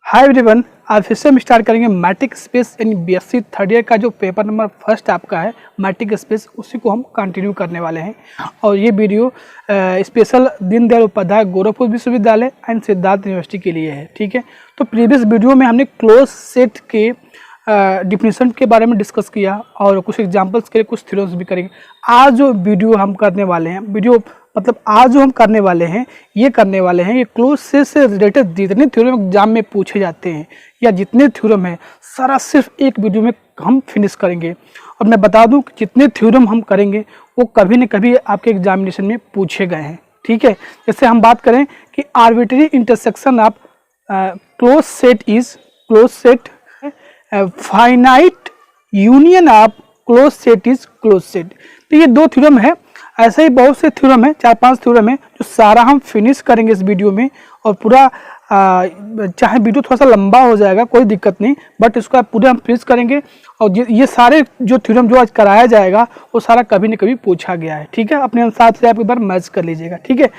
Hi everyone, आज फिर से हम स्टार्ट करेंगे matric space in BSc third year का जो पेपर नंबर फर्स्ट आपका है मैट्रिक स्पेस, उसी को हम कंटिन्यू करने वाले हैं। और ये वीडियो स्पेशल दीनदयाल उपाध्याय गोरखपुर विश्वविद्यालय एंड सिद्धार्थ यूनिवर्सिटी के लिए है। ठीक है, तो प्रीवियस वीडियो में हमने क्लोज सेट के डिफिनीशन के बारे में डिस्कस किया और कुछ एग्जांपल्स के लिए कुछ थ्योरम्स भी करेंगे। आज जो वीडियो हम करने वाले हैं, आज जो हम करने वाले हैं ये क्लोज सेट से रिलेटेड जितने थ्योरम एग्जाम में पूछे जाते हैं या जितने थ्योरम है सारा सिर्फ एक वीडियो में हम फिनिश करेंगे। और मैं बता दूं कि जितने थ्योरम हम करेंगे वो कभी न कभी आपके एग्जामिनेशन में पूछे गए हैं। ठीक है, जैसे हम बात करें कि arbitrary intersection of close set is close set, finite union of close set is close set. तो ये दो थ्योरम है, ऐसे ही बहुत से थ्योरम है, 4-5 थ्योरम है जो सारा हम फिनिश करेंगे इस वीडियो में। और पूरा चाहे वीडियो थोड़ा सा लंबा हो जाएगा कोई दिक्कत नहीं, बट इसको पूरा हम फिनिश करेंगे। और ये सारे जो थ्योरम जो आज कराया जाएगा वो सारा कभी न कभी पूछा गया है। ठीक है, अपने अनुसार से आप एक बार मैच कर लीजिएगा। ठीक है,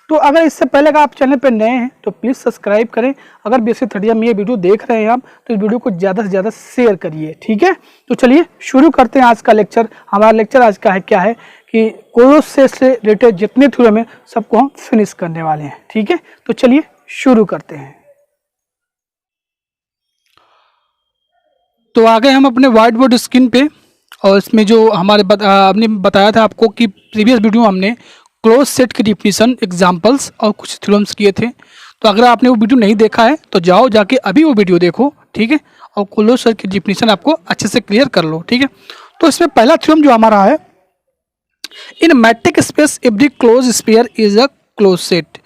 तो अगर इससे पहले अगर आप चैनल पर नए हैं तो प्लीज़ सब्सक्राइब करें। अगर बीएससी थर्ड ईयर में ये वीडियो देख रहे हैं आप तो इस वीडियो को ज़्यादा से ज़्यादा शेयर करिए। ठीक है, तो चलिए शुरू करते हैं आज का लेक्चर। हमारा लेक्चर आज का है क्या है कि क्लोज सेट से रिलेटेड जितने थ्योरम है सबको हम फिनिश करने वाले हैं। ठीक है, तो चलिए शुरू करते हैं। तो आगे हम अपने व्हाइट बोर्ड स्क्रीन पे, और इसमें जो हमारे हमने बताया था आपको कि प्रीवियस वीडियो में हमने क्लोज सेट की डिफिनीशन, एग्जांपल्स और कुछ थ्योरम्स किए थे। तो अगर आपने वो वीडियो नहीं देखा है तो जाओ जाके अभी वो वीडियो देखो। ठीक है, और क्लोज सेट की डिफिनीशन आपको अच्छे से क्लियर कर लो। ठीक है, तो इसमें पहला थ्योरम जो हमारा है, in metric space if the close sphere is a close set.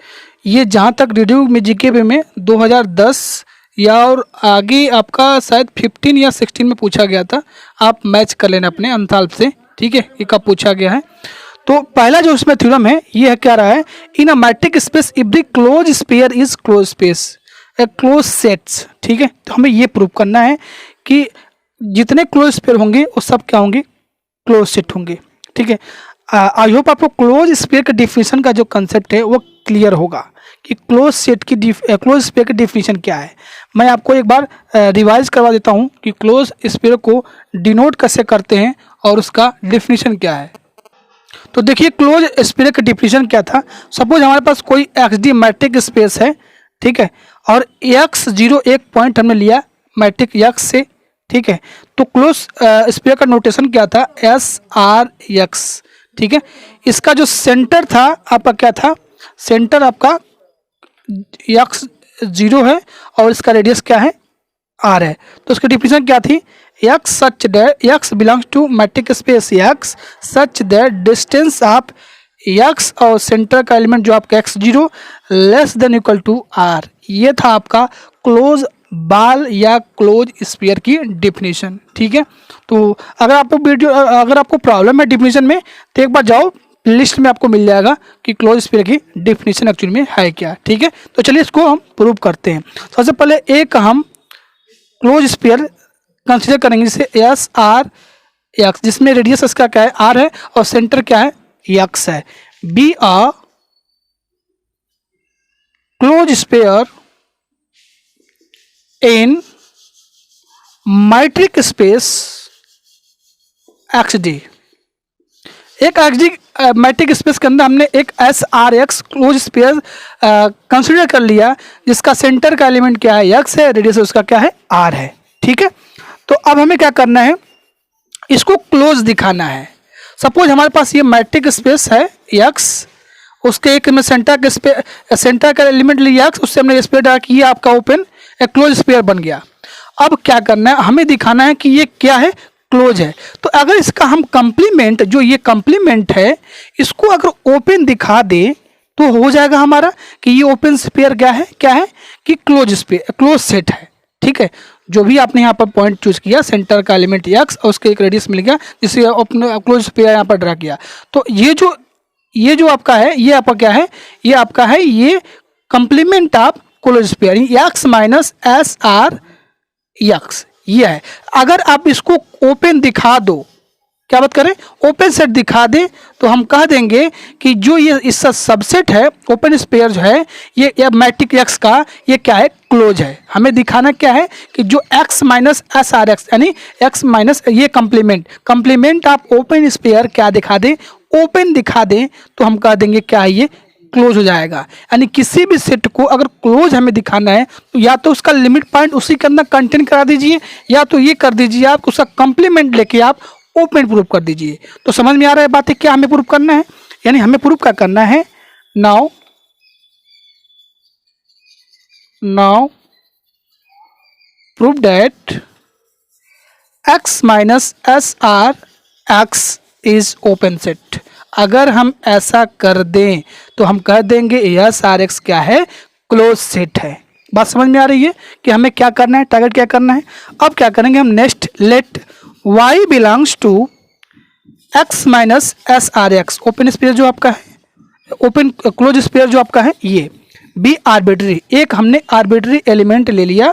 ये जहाँ तक रीडिंग में जीके में 2010 या और आगे आपका शायद 15 या 16 में पूछा गया था, आप मैच कर लेना अपने अंताल से। ठीक है, ये कब पूछा गया है। तो पहला जो इसमें थ्योरम है ये है क्या रहा है, in a metric space if the close sphere is close space A close sets. ठीक है, तो हमें ये प्रूव करना है कि जितने क्लोज स्फीयर होंगे वो सब क्या होंगे, क्लोज सेट होंगे। ठीक है, आई होप आपको क्लोज स्फीयर के डिफिनीशन का जो कंसेप्ट है वो क्लियर होगा कि क्लोज सेट की क्लोज स्फीयर की डिफिनीशन क्या है। मैं आपको एक बार रिवाइज करवा देता हूँ कि क्लोज स्फीयर को डिनोट कैसे करते हैं और उसका डिफिनीशन क्या है। तो देखिए क्लोज स्फीयर का डिफिनीशन क्या था। सपोज हमारे पास कोई XD मैट्रिक स्पेस है, ठीक है, और x0 एक पॉइंट हमने लिया मैट्रिक x से। ठीक है, तो क्लोज स्फीयर का नोटेशन क्या था, SRX। ठीक है, इसका जो सेंटर था आपका क्या था, सेंटर आपका x0 है और इसका रेडियस क्या है, R है। तो उसकी डिफिनीशन क्या थी, x such that x belongs to metric space x such that distance of x और सेंटर का एलिमेंट जो आपका x0 less than equal to R। ये था आपका क्लोज बाल या क्लोज स्फीयर की डिफिनीशन। ठीक है, तो अगर आपको प्रॉब्लम है डिफिनीशन में तो एक बार जाओ लिस्ट में, आपको मिल जाएगा कि क्लोज स्फीयर की डिफिनीशन एक्चुअली में है क्या। ठीक है, तो चलिए इसको हम प्रूव करते हैं। सबसे पहले एक हम क्लोज स्फीयर कंसीडर करेंगे जिसे SRX, जिसमें रेडियस इसका क्या है, R है और सेंटर क्या है, X है। Be a close sphere in metric space XD। एक XD मैट्रिक स्पेस के अंदर हमने एक SRX क्लोज स्फीयर कंसीडर कर लिया जिसका सेंटर का एलिमेंट क्या है, X है, रेडियस उसका क्या है, R है। ठीक है, तो अब हमें क्या करना है, इसको क्लोज दिखाना है। सपोज हमारे पास ये मैट्रिक स्पेस है X, उसके एक में सेंटर का एलिमेंट लिया X, उससे हमने स्फीयर डाला कि ये आपका ओपन एक क्लोज स्फीयर बन गया। अब क्या करना है, हमें दिखाना है कि ये क्या है, क्लोज है। तो अगर इसका हम कंप्लीमेंट, जो ये कंप्लीमेंट है, इसको अगर ओपन दिखा दे तो हो जाएगा हमारा कि ये ओपन स्फीयर क्या है कि क्लोज स्फीयर, क्लोज सेट है। ठीक है, जो भी आपने यहाँ पर पॉइंट चूज किया, सेंटर का एलिमेंट x और उसके एक रेडियस मिल गया जिससे अपने क्लोज स्फीयर यहाँ पर ड्रा किया। तो ये जो आपका है, ये आपका क्या है, ये आपका है ये complement of close sphere x minus SRX, ये है। अगर आप इसको ओपन दिखा दो, क्या बात करें, ओपन सेट दिखा दे तो हम कह देंगे कि जो ये इसका सबसेट है ओपन स्पेयर जो है ये मैट्रिक्स एक्स का ये क्या है, क्लोज है। हमें दिखाना क्या है कि जो x minus S R x यानी x माइनस ये कंप्लीमेंट आप ओपन स्पेयर क्या दिखा दें, ओपन दिखा दें तो हम कह देंगे क्या है, ये क्लोज हो जाएगा। यानी किसी भी सेट को अगर क्लोज हमें दिखाना है तो या तो उसका लिमिट पॉइंट उसी के अंदर कंटेन करा दीजिए या तो ये कर दीजिए आप उसका कंप्लीमेंट लेके आप ओपन प्रूफ कर दीजिए। तो समझ में आ रहा है बात है, क्या हमें प्रूफ करना है, यानी हमें प्रूफ क्या करना है, now proof that x minus S R x is open set. अगर हम ऐसा कर दें तो हम कह देंगे एस आर एक्स क्या है, क्लोज सेट है। बात समझ में आ रही है कि हमें क्या करना है, टारगेट क्या करना है। अब क्या करेंगे हम, next let y belongs to x minus S R X, open sphere जो आपका है, ओपन क्लोज स्पेयर जो आपका है ये बी आर्बिट्री, एक हमने आर्बिट्री एलिमेंट ले लिया,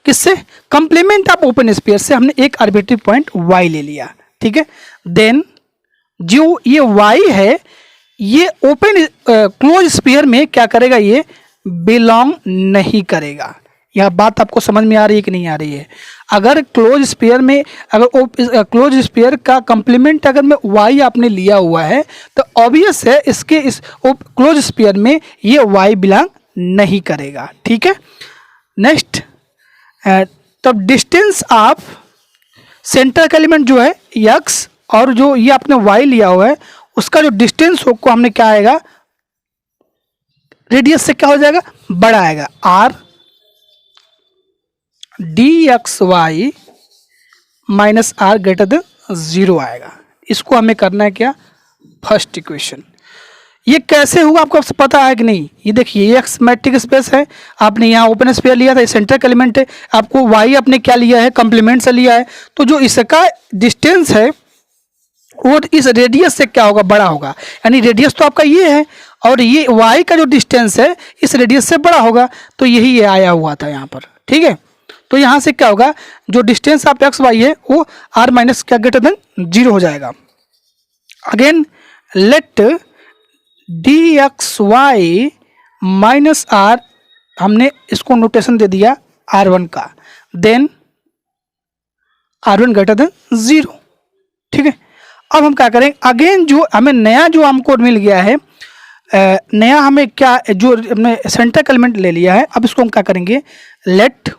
किससे, कंप्लीमेंट ऑफ ओपन स्पेयर से हमने एक आर्बिट्री पॉइंट y ले लिया, ठीक है। देन जो ये y है ये ओपन क्लोज स्पेयर में क्या करेगा, ये बिलोंग नहीं करेगा। यह बात आपको समझ में आ रही है कि नहीं आ रही है। अगर क्लोज स्पेयर में अगर क्लोज स्पेयर का कंप्लीमेंट अगर में y आपने लिया हुआ है तो ऑब्वियस है इसके इस क्लोज स्पेयर में ये y बिलोंग नहीं करेगा, ठीक है। नेक्स्ट तब डिस्टेंस ऑफ सेंटर का एलिमेंट जो है x और जो ये आपने y लिया हुआ है उसका जो डिस्टेंस को हमने क्या आएगा, रेडियस से क्या हो जाएगा, बड़ा आएगा, r dxy minus R greater than 0 आएगा। इसको हमें करना है क्या, फर्स्ट इक्वेशन। ये कैसे हुआ आपको पता है कि नहीं, ये देखिए ये एक्स मैट्रिक स्पेस है, आपने यहाँ ओपन स्पेयर लिया था, ये सेंटर का एलिमेंट है, आपको y आपने क्या लिया है, कंप्लीमेंट से लिया है, तो जो इसका डिस्टेंस है वो इस रेडियस से क्या होगा, बड़ा होगा। यानी रेडियस तो आपका ये है और ये y का जो डिस्टेंस है इस रेडियस से बड़ा होगा, तो यही ये आया हुआ था यहाँ पर, ठीक है। तो यहाँ से क्या होगा, जो डिस्टेंस ऑफ एक्स वाई है वो r माइनस क्या ग्रेटर देन 0 हो जाएगा। Again let D X Y minus R, हमने इसको नोटेशन दे दिया r1 का, देन r1 ग्रेटर देन 0, ठीक है। अब हम क्या करेंगे, अगेन जो हमें नया जो हमको मिल गया है, नया हमें क्या जो हमने सेंटर का एलिमेंट ले लिया है, अब इसको हम क्या करेंगे, let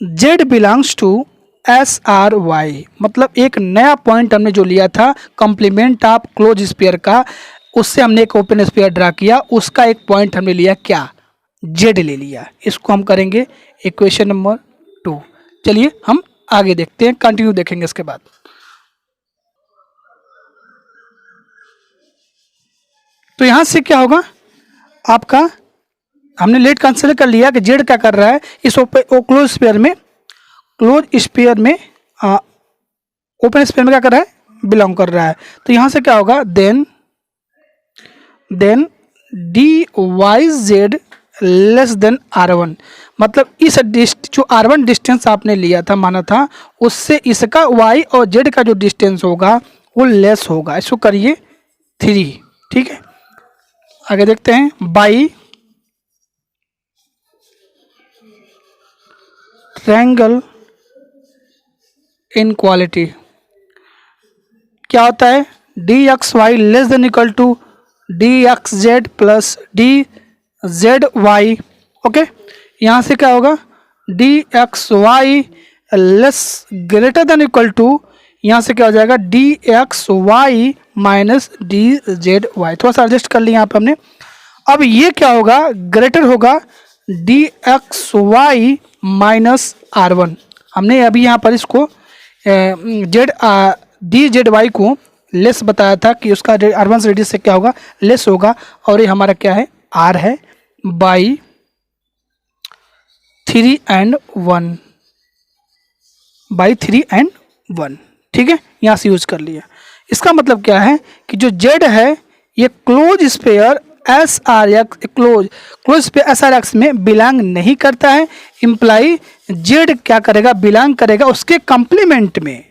z belongs to S R Y, मतलब एक नया पॉइंट हमने जो लिया था कंप्लीमेंट ऑफ क्लोज स्पेयर का, उससे हमने एक ओपन स्पेयर ड्रा किया, उसका एक पॉइंट हमने लिया क्या, z ले लिया। इसको हम करेंगे इक्वेशन नंबर 2। चलिए हम आगे देखते हैं, कंटिन्यू देखेंगे इसके बाद। तो यहां से क्या होगा आपका, हमने लेट कंसिडर कर लिया कि जेड क्या कर रहा है इस क्लोज स्पेयर में, क्लोज स्पेयर में ओपन स्पेयर में क्या कर रहा है, बिलोंग कर रहा है। तो यहां से क्या होगा, then D Y Z less than r1, मतलब इस जो r1 डिस्टेंस आपने लिया था, माना था, उससे इसका y और z का जो डिस्टेंस होगा वो लेस होगा। इसको करिए 3, ठीक है। आगे देखते हैं, बाई ट्रायंगल इनक्वालिटी क्या होता है, D X Y less than equal to D X Z plus D Z Y, okay. यहाँ से क्या होगा, D X Y less greater than equal to, यहाँ से क्या हो जाएगा, D X Y minus D Z Y. थोड़ा सा एडजस्ट कर लिया यहाँ पे हमने। अब ये क्या होगा, ग्रेटर होगा D X Y minus r1। हमने अभी यहाँ पर इसको डी जेड वाई को लेस बताया था कि उसका r1 से रेडियस से क्या होगा, लेस होगा, और ये हमारा क्या है, r है, बाई 3 and 1, बाई 3 and 1, ठीक है। यहाँ से यूज कर लिया। इसका मतलब क्या है कि जो z है ये close sphere S R X close sphere S R X में बिलोंग नहीं करता है, इम्प्लाई जेड क्या करेगा, बिलोंग करेगा उसके कंप्लीमेंट में,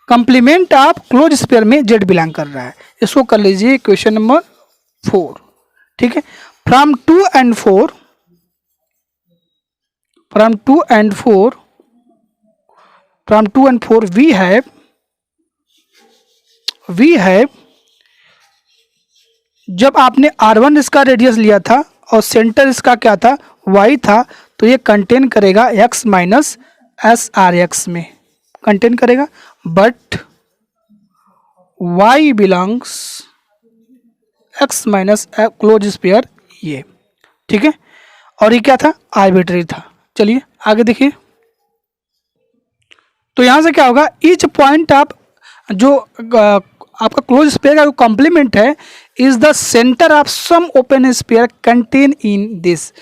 कंप्लीमेंट ऑफ क्लोज स्पेयर में जेड बिलोंग कर रहा है। इसको कर लीजिए क्वेश्चन नंबर 4। ठीक है, फ्रॉम 2 and 4 we have जब आपने R1 इसका रेडियस लिया था और सेंटर इसका क्या था, Y था, तो ये कंटेन करेगा x minus S R X में कंटेन करेगा, but Y belongs x minus close sphere ये। ठीक है, और ये क्या था, आर्बिट्री था। चलिए आगे देखिए, तो यहां से क्या होगा, ईच पॉइंट आप जो आपका क्लोज स्पेयर का जो कॉम्प्लीमेंट है is the centre of some open sphere contain in this.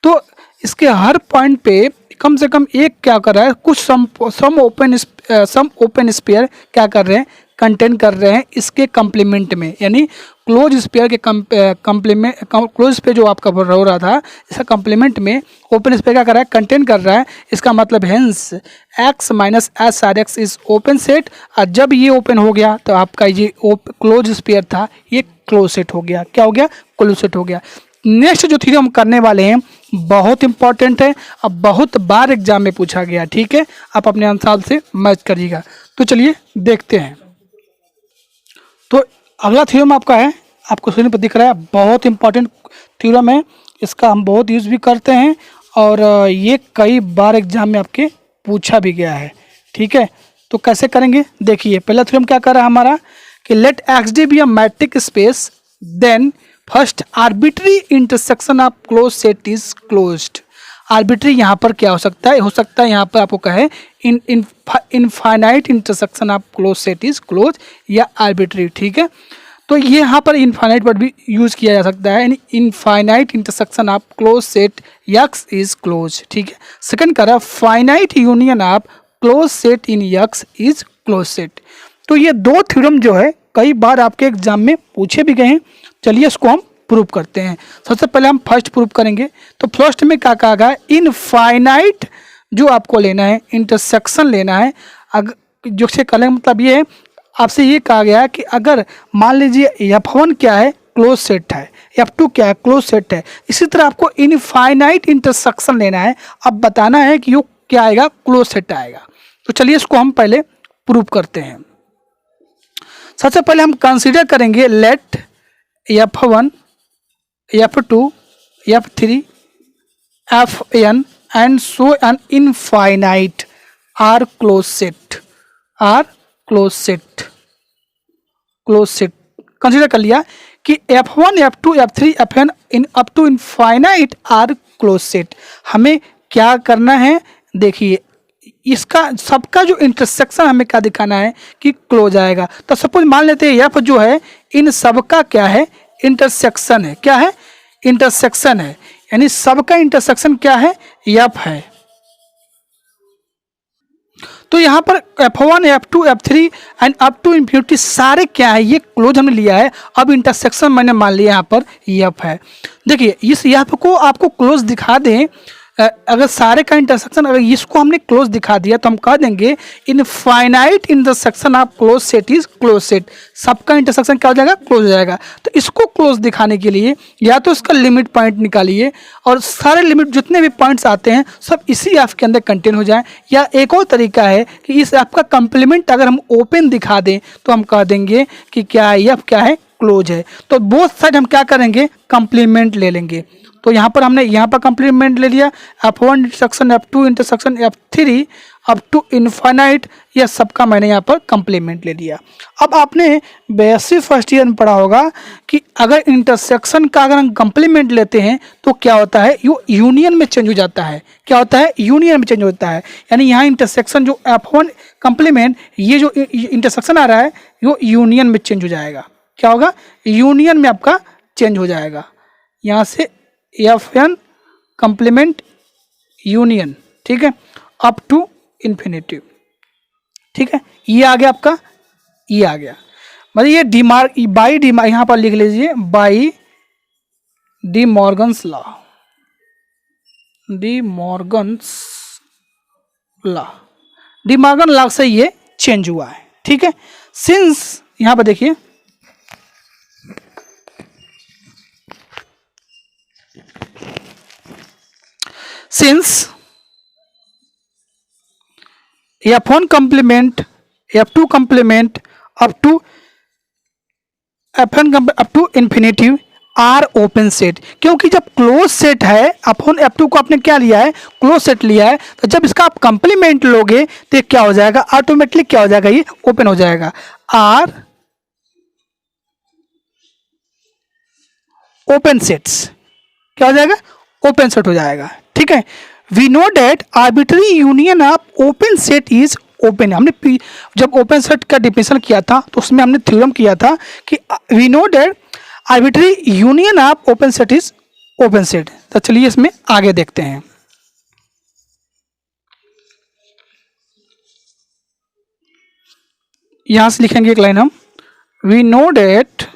तो इसके हर पॉइंट पे कम से कम एक क्या कर रहा है, कुछ सम ओपन स्पेयर क्या कर रहे हैं, कंटेन कर रहे हैं इसके कॉम्प्लीमेंट में, यानी क्लोज स्पेयर के कॉम्प्लीमेंट, क्लोज स्पेयर जो आपका हो रहा था इसका कॉम्प्लीमेंट में ओपन स्पेयर क्या कर रहा है, कंटेन कर रहा है। इसका मतलब hence x minus S R x is open set, और जब ये ओपन हो गया तो आपका ये क्लोज स्पेयर था ये क्लोज सेट हो गया। क्या हो गया, क्लोज सेट हो गया। नेक्स्ट जो थ्योरम हम करने वाले हैं बहुत इंपॉर्टेंट है, अब बहुत बार एग्जाम में पूछा गया। ठीक है, आप अपने अनुसार से मैच करिएगा। तो चलिए देखते हैं। तो अगला थ्योरम आपका है, आपको स्क्रीन पर दिख रहा है, बहुत इंपॉर्टेंट थ्योरम है, इसका हम बहुत यूज़ भी करते हैं और ये कई बार एग्जाम में आपके पूछा भी गया है। ठीक है, तो कैसे करेंगे देखिए। पहला थ्योरम क्या कर रहा है हमारा कि let X D be a metric space, then first arbitrary intersection of close set is closed. Arbitrary यहाँ पर क्या हो सकता है, यहाँ पर आपको कहे infinite intersection of close set is close या आर्बिट्री। ठीक है, तो ये यहाँ पर इनफाइनाइट वर्ड भी यूज किया जा सकता है, यानी infinite intersection of close set x is close. ठीक है, सेकंड कह रहा है finite union of close set in x is close set. तो ये दो थ्योरम जो है कई बार आपके एग्जाम में पूछे भी गए हैं। चलिए इसको हम प्रूव करते हैं। सबसे पहले हम फर्स्ट प्रूव करेंगे। तो फर्स्ट में क्या कहा गया, इनफाइनाइट जो आपको लेना है, इंटरसेक्शन लेना है। अगर जो से कहने का मतलब ये है, आपसे ये कहा गया है कि अगर मान लीजिए F1 क्या है, क्लोज सेट है, F2 क्या है, क्लोज सेट है, इसी तरह आपको इनफाइनाइट इंटरसेक्शन लेना है। अब बताना है कि वो क्या आएगा, क्लोज सेट आएगा। तो चलिए इसको हम पहले प्रूव करते हैं। सबसे पहले हम कंसीडर करेंगे late F1, F2, F3, Fn and so an infinite are closed set, consider कर लिया कि F1, F2, F3, Fn in up to infinite are close set. हमें क्या करना है, देखिए इसका सबका जो इंटरसेक्शन हमें क्या दिखाना है कि क्लोज आएगा। तो सपोज मान लेते हैं F जो है इन सबका क्या है, इंटरसेक्शन है। क्या है, इंटरसेक्शन है, यानी सबका इंटरसेक्शन क्या है, F है। तो यहाँ पर F1, F2, F3 and up to infinity सारे क्या है, ये क्लोज हमने लिया है। अब इंटरसेक्शन मैंने मान लिया यहाँ पर F है। देखिए इस F को आपको क्लोज दिखा दें, अगर सारे का इंटरसेक्शन अगर इसको हमने क्लोज दिखा दिया तो हम कह देंगे infinite intersection of close set is close set. सबका इंटरसेक्शन क्या हो जाएगा, क्लोज हो जाएगा। तो इसको क्लोज दिखाने के लिए या तो इसका लिमिट पॉइंट निकालिए और सारे लिमिट जितने भी पॉइंट्स आते हैं सब इसी एफ के अंदर कंटेन हो जाए, या एक और तरीका है कि इस एफ का कंप्लीमेंट अगर हम ओपन दिखा दें तो हम कह देंगे कि क्या है, एफ क्या है, क्लोज है। तो बोथ साइड हम क्या करेंगे, कंप्लीमेंट ले लेंगे। तो यहाँ पर हमने यहाँ पर कंप्लीमेंट ले लिया, F1 intersection F2 intersection F3 up to infinite, यह सबका मैंने यहाँ पर कंप्लीमेंट ले लिया। अब आपने बेसिक फर्स्ट ईयर में पढ़ा होगा कि अगर इंटरसेक्शन का अगर हम कंप्लीमेंट लेते हैं तो क्या होता है, ये यूनियन में चेंज हो जाता है। क्या होता है, यूनियन में चेंज होता है। यानी यहाँ इंटरसेक्शन जो F1 कंप्लीमेंट, ये जो इंटरसेक्शन आ रहा है वो यूनियन में चेंज हो जाएगा। क्या होगा, यूनियन में आपका चेंज हो जाएगा। यहाँ से Fn कंप्लीमेंट यूनियन, ठीक है, अप टू इन्फिनिटी। ठीक है, ये आ गया आपका, ये आ गया। मतलब ये डिमार्क बाई डिमार्क यहाँ पर लिख लीजिए, by De Morgan's law, De Morgan law से ये चेंज हुआ है, ठीक है। सिंस यहां पर देखिए, since F1 complement, F2 complement up to up to infinity are open set, क्योंकि जब क्लोज सेट है, अपन F2 को आपने क्या लिया है, क्लोज सेट लिया है, तो जब इसका आप कंप्लीमेंट लोगे तो क्या हो जाएगा, ऑटोमेटिकली क्या हो जाएगा, ये ओपन हो जाएगा, आर ओपन सेट्स क्या हो जाएगा, ओपन सेट हो जाएगा, ठीक है। We know that arbitrary union of open set is open. हमने जब ओपन सेट का डिफिनेशन किया था तो उसमें हमने थ्योरम किया था कि we know that arbitrary union of open set is open set. तो चलिए इसमें आगे देखते हैं। यहां से लिखेंगे एक लाइन हम, we know that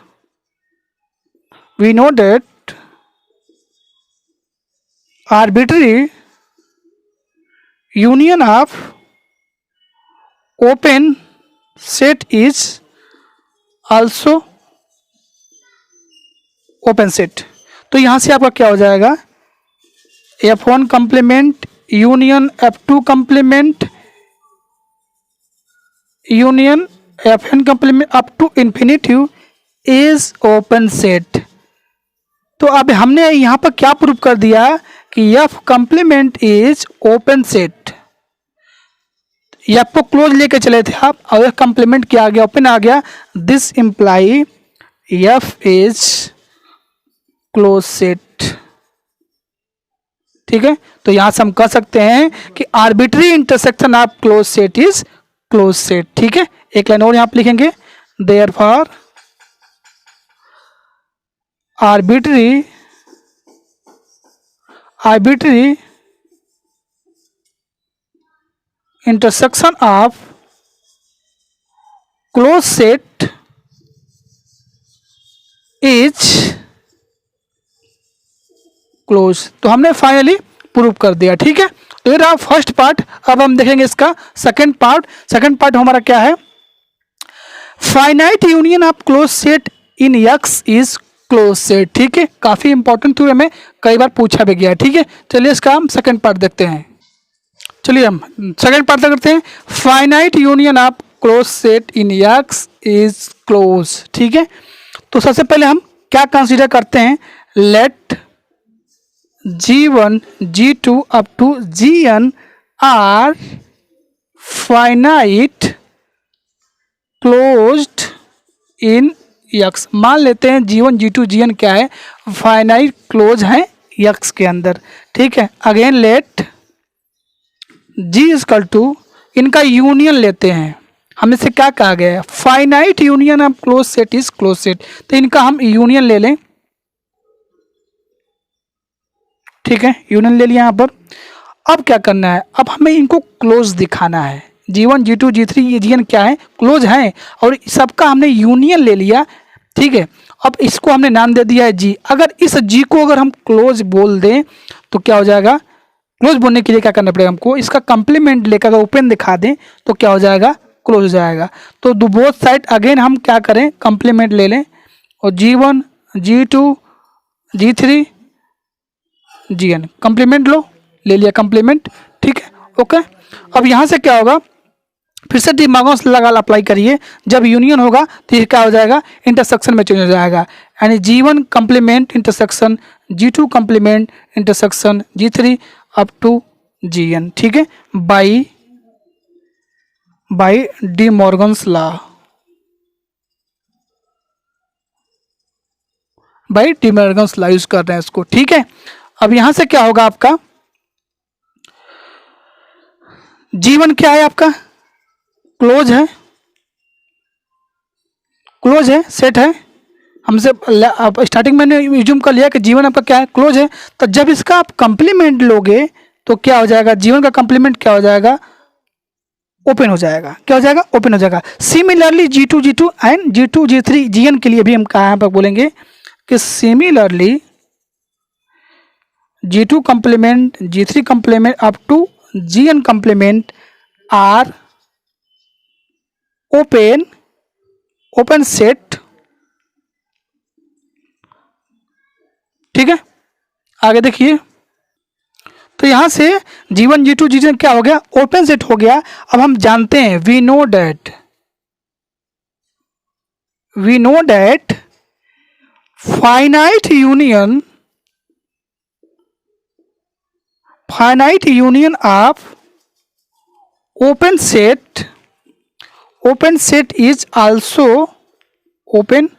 arbitrary union of open set is also open set. तो यहां से आपका क्या हो जाएगा, F1 complement union F2 complement union Fn complement up to infinity is open set. तो अब हमने यहां पर क्या प्रूव कर दिया कि F complement is open set. F को क्लोज लेके चले थे आप, और कंप्लीमेंट क्या आ गया, ओपन आ गया। This imply F is close set, ठीक है। तो यहां से हम कह सकते हैं कि arbitrary intersection of close set is close set, ठीक है। एक लाइन और यहां पे लिखेंगे, therefore arbitrary intersection of close set is close. तो हमने फाइनली प्रूव कर दिया, ठीक है। तो ये रहा फर्स्ट पार्ट। अब हम देखेंगे इसका सेकंड पार्ट। सेकंड पार्ट हमारा क्या है, finite union of close set in x is close set, ठीक है। काफी इंपॉर्टेंट थ्योरम है, कई बार पूछा भी गया, ठीक है। चलिए इसका हम सेकंड पार्ट देखते हैं। चलिए हम सेकंड पार्ट करते हैं। Finite union of close set in x is close, ठीक है। तो सबसे पहले हम क्या कंसीडर करते हैं, late G1, G2 up to Gn are finite closed in X। मान लेते हैं G1, G2, Gn क्या है, फाइनाइट क्लोज है X के अंदर, ठीक है। Again let G equal to, इनका यूनियन लेते हैं। हमें से क्या कहा गया है, finite union of close set is close set. तो इनका हम यूनियन ले लें, ठीक है। यूनियन ले लिया यहाँ पर। अब क्या करना है, अब हमें इनको क्लोज दिखाना है। G1, G2, G3 ये Gn क्या है, क्लोज हैं, और सबका हमने यूनियन ले लिया, ठीक है। अब इसको हमने नाम दे दिया है G। अगर इस G को अगर हम क्लोज बोल दें तो क्या हो जाएगा, क्लोज बोलने के लिए क्या करना पड़ेगा हमको, इसका कंप्लीमेंट लेकर अगर ओपन दिखा दें तो क्या हो जाएगा, क्लोज हो जाएगा। तो बोथ साइड अगेन हम क्या करें, कंप्लीमेंट ले लें, और G1, G2, G3, Gn complement लो, ले लिया कंप्लीमेंट, ठीक है, ओके। अब यहाँ से क्या होगा, फिर से डी मॉर्गन्स लगा अप्लाई करिए। जब यूनियन होगा तो ये क्या हो जाएगा, इंटरसेक्शन में चेंज हो जाएगा, यानी G1 complement intersection, G2 complement intersection, G3 up to Gn, ठीक है, by De Morgan's law, by De Morgan's law use कर रहे हैं इसको, ठीक है। अब यहां से क्या होगा, आपका G1 क्या है, आपका क्लोज है, क्लोज है, सेट है। हमसे अब स्टार्टिंग मैंने यूज्यूम कर लिया कि G1 आपका क्या है, क्लोज है। तो जब इसका आप कंप्लीमेंट लोगे तो क्या हो जाएगा, G1 का कंप्लीमेंट क्या हो जाएगा, ओपन हो जाएगा, क्या हो जाएगा, ओपन हो जाएगा। Similarly G2 and G2, G3, Gn के लिए भी हम कहाँ पर बोलेंगे कि similarly G2 complement, G3 complement up to Gn complement are open set। ठीक है, आगे देखिए। तो यहां से G1 G2 G3 क्या हो गया, ओपन सेट हो गया। अब हम जानते हैं, we know that finite union of open set is also open.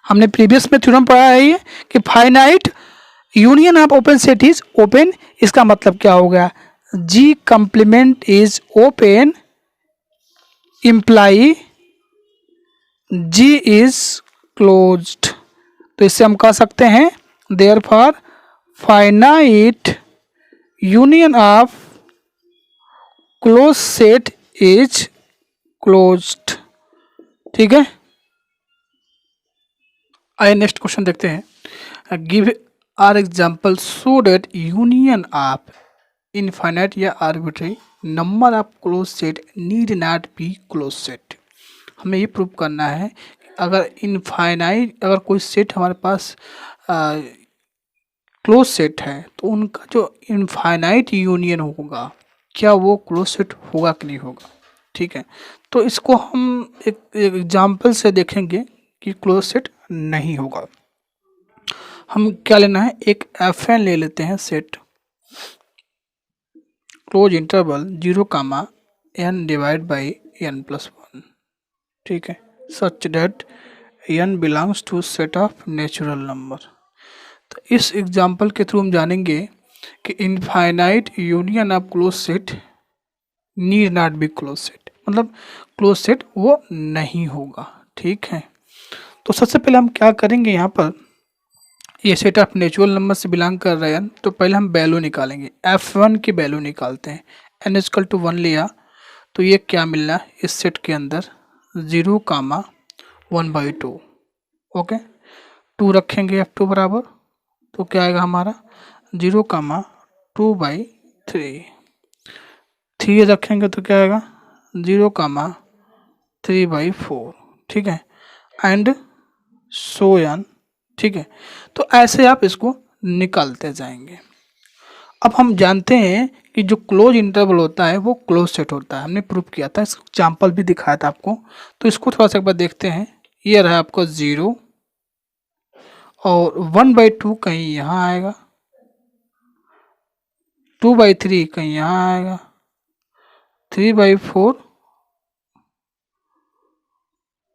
हमने प्रीवियस में थ्योरम पढ़ा है ये कि फाइनाइट union of open set is ओपन। इसका मतलब क्या हो गया, G complement is open imply G is closed. तो इससे हम कह सकते हैं therefore finite union of close set is closed. ठीक है, आइए नेक्स्ट क्वेश्चन देखते हैं। Give are example so that union of infinite या arbitrary number of close set need not be close set. हमें ये प्रूव करना है कि अगर इनफाइनाइट, अगर कोई सेट हमारे पास क्लोज सेट है तो उनका जो इनफाइनाइट यूनियन होगा क्या वो क्लोज सेट होगा कि नहीं होगा। ठीक है, तो इसको हम एक एग्जाम्पल से देखेंगे कि क्लोज सेट नहीं होगा। हम क्या लेना है, एक Fn ले लेते हैं set close interval 0, n divide by n+1। ठीक है, such that n belongs to set of natural number. तो इस एग्जाम्पल के थ्रू हम जानेंगे कि infinite union of close set need not be close set, मतलब क्लोज सेट वो नहीं होगा। ठीक है, तो सबसे पहले हम क्या करेंगे, यहाँ पर ये सेट ऑफ नेचुरल नंबर से बिलोंग कर रहे हैं तो पहले हम वैल्यू निकालेंगे। F1 की वैल्यू निकालते हैं। n = 1 लिया तो ये क्या मिलना है इस सेट के अंदर 0, 1/2। ओके, 2 रखेंगे F2 बराबर तो क्या आएगा हमारा 0, 2/3। 3 रखेंगे तो क्या आएगा 0, 3/4। ठीक है, एंड सो ऑन। ठीक है, तो ऐसे आप इसको निकालते जाएंगे। अब हम जानते हैं कि जो क्लोज इंटरवल होता है वो क्लोज सेट होता है, हमने प्रूव किया था, इसका एग्जाम्पल भी दिखाया था आपको। तो इसको थोड़ा सा एक बार देखते हैं। ये रहा आपका 0 और 1/2 कहीं यहाँ आएगा, 2/3 कहीं यहाँ आएगा, 3/4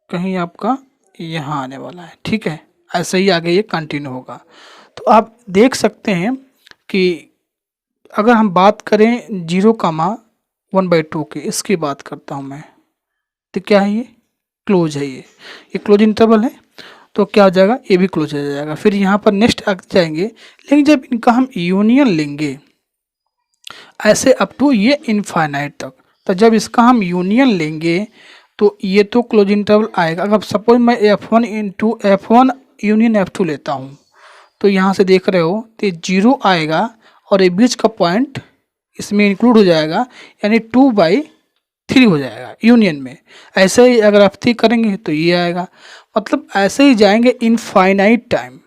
कहीं आपका यहाँ आने वाला है। ठीक है, ऐसे ही आगे ये कंटिन्यू होगा। तो आप देख सकते हैं कि अगर हम बात करें 0, 1/2 की, इसकी बात करता हूँ मैं, तो क्या है ये क्लोज है, ये क्लोज इंटरवल है तो क्या हो जाएगा, ये भी क्लोज हो जाएगा। फिर यहाँ पर नेक्स्ट आ जाएंगे, लेकिन जब इनका हम यूनियन लेंगे ऐसे अप टू ये इनफाइनाइट तक, तो जब इसका हम यूनियन लेंगे तो ये तो क्लोज इंटरवल आएगा। अगर सपोज मैं F1 यूनियन F2 लेता हूँ तो यहाँ से देख रहे हो तो 0 आएगा और ये बीच का पॉइंट इसमें इंक्लूड हो जाएगा, यानी 2/3 हो जाएगा यूनियन में। ऐसे ही अगर F3 करेंगे तो ये आएगा, मतलब ऐसे ही जाएंगे इनफाइनाइट टाइम।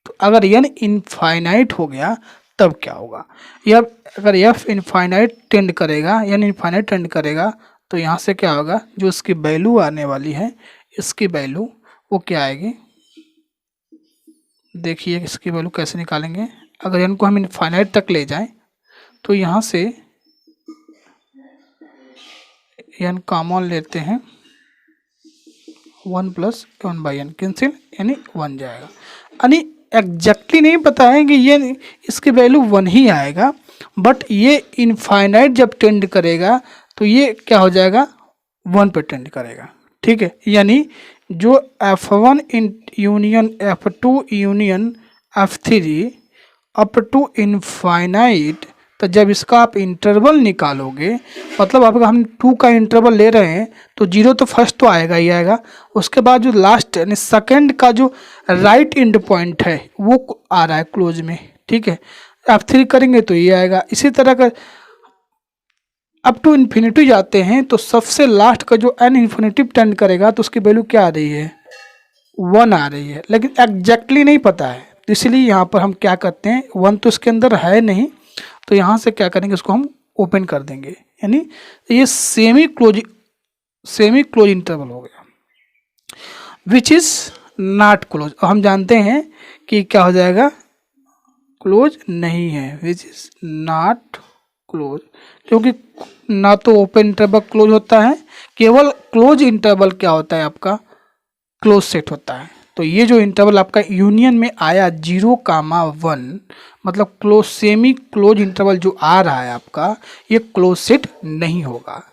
तो अगर n इनफाइनाइट हो गया तब क्या होगा, या अगर f इनफाइनाइट टेंड करेगा, n इनफाइनाइट टेंड करेगा तो यहाँ से क्या होगा, जो इसकी वैल्यू आने वाली है इसकी वैल्यू वो क्या आएगी, देखिए इसकी वैल्यू कैसे निकालेंगे। अगर n को हम इनफाइनाइट तक ले जाएं तो यहाँ से n कॉमन लेते हैं, 1 + 1/n कैंसिल, यानी 1 जाएगा। यानी एग्जैक्टली नहीं पता है कि ये इसकी वैल्यू 1 ही आएगा, बट ये इनफाइनाइट जब टेंड करेगा तो ये क्या हो जाएगा 1 पे टेंड करेगा। ठीक है, यानी जो F1 union F2 union F3 up to infinite, तो जब इसका आप इंटरवल निकालोगे, मतलब आपका हम 2 का इंटरवल ले रहे हैं तो 0 तो फर्स्ट तो आएगा ही आएगा, उसके बाद जो लास्ट यानी सेकंड का जो राइट एंड पॉइंट है वो आ रहा है क्लोज में। ठीक है, F3 करेंगे तो ये आएगा। इसी तरह का अप टू इन्फिनिटी जाते हैं तो सबसे लास्ट का जो n इन्फिनिटी टेंड करेगा तो उसकी वैल्यू क्या आ रही है, 1 आ रही है, लेकिन एग्जैक्टली नहीं पता है, तो इसलिए यहाँ पर हम क्या करते हैं, 1 तो इसके अंदर है नहीं, तो यहाँ से क्या करेंगे, इसको हम ओपन कर देंगे, यानी ये सेमी क्लोज इंटरवल हो गया, विच इज नॉट क्लोज। हम जानते हैं कि क्या हो जाएगा, क्लोज नहीं है, विच इज नॉट क्लोज, क्योंकि ना तो ओपन इंटरवल क्लोज होता है, केवल क्लोज इंटरवल क्या होता है आपका, क्लोज सेट होता है। तो ये जो इंटरवल आपका यूनियन में आया 0,1, मतलब क्लोज सेमी क्लोज इंटरवल जो आ रहा है आपका, ये क्लोज सेट नहीं होगा।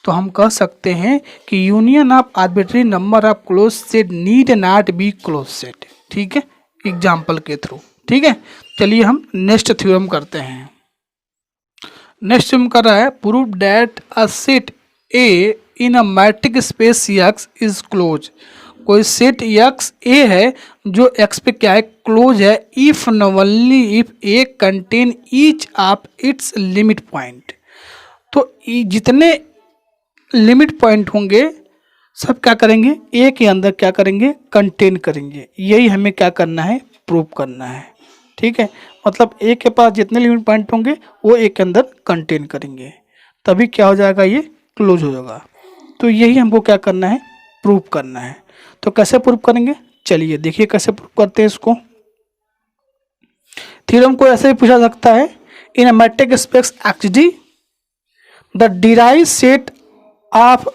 तो हम कह सकते हैं कि union of arbitrary number of close set need not be close set. ठीक है, एग्जाम्पल के थ्रू। ठीक है, चलिए हम नेक्स्ट थ्योरम करते हैं। नेक्स्ट थ्योरम कर रहा है, prove that a set A in a metric space x is close. कोई सेट एक्स ए है जो एक्स पे क्या है, क्लोज है, इफ न only if A contain each of its limit point. तो जितने लिमिट पॉइंट होंगे सब क्या करेंगे, ए के अंदर क्या करेंगे, कंटेन करेंगे। यही हमें क्या करना है, प्रूव करना है। ठीक है, मतलब ए के पास जितने लिमिट पॉइंट होंगे वो ए के अंदर कंटेन करेंगे, तभी क्या हो जाएगा, ये क्लोज हो जाएगा। तो यही हमको क्या करना है, प्रूव करना है। तो कैसे प्रूव करेंगे, चलिए देखिए कैसे प्रूव करते हैं इसको। थ्योरम को ऐसे भी पूछा सकता है, in a metric space XD the derive set of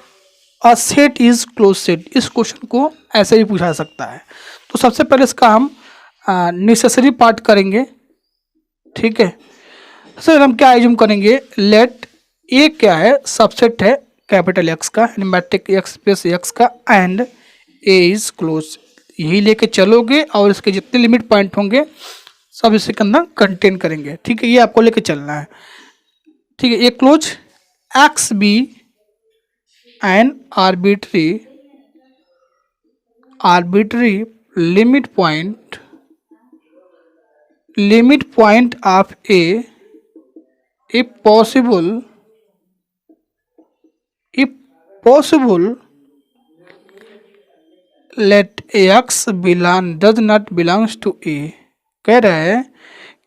a set is close set. इस क्वेश्चन को ऐसे भी पूछा सकता है। तो सबसे पहले इसका हम नेसेसरी पार्ट करेंगे। ठीक है, सर हम क्या एज्यूम करेंगे, लेट ए क्या है, सबसेट है कैपिटल एक्स का, यानी मैट्रिक एक्स स्पेस एक्स का, एंड ए इज क्लोज। यही लेके चलोगे और इसके जितने लिमिट पॉइंट होंगे सब इसके अंदर कंटेन करेंगे। ठीक है, ये आपको लेके चलना है। ठीक है, A close X be an arbitrary limit point of A if possible let X does not belongs to A। कह रहा है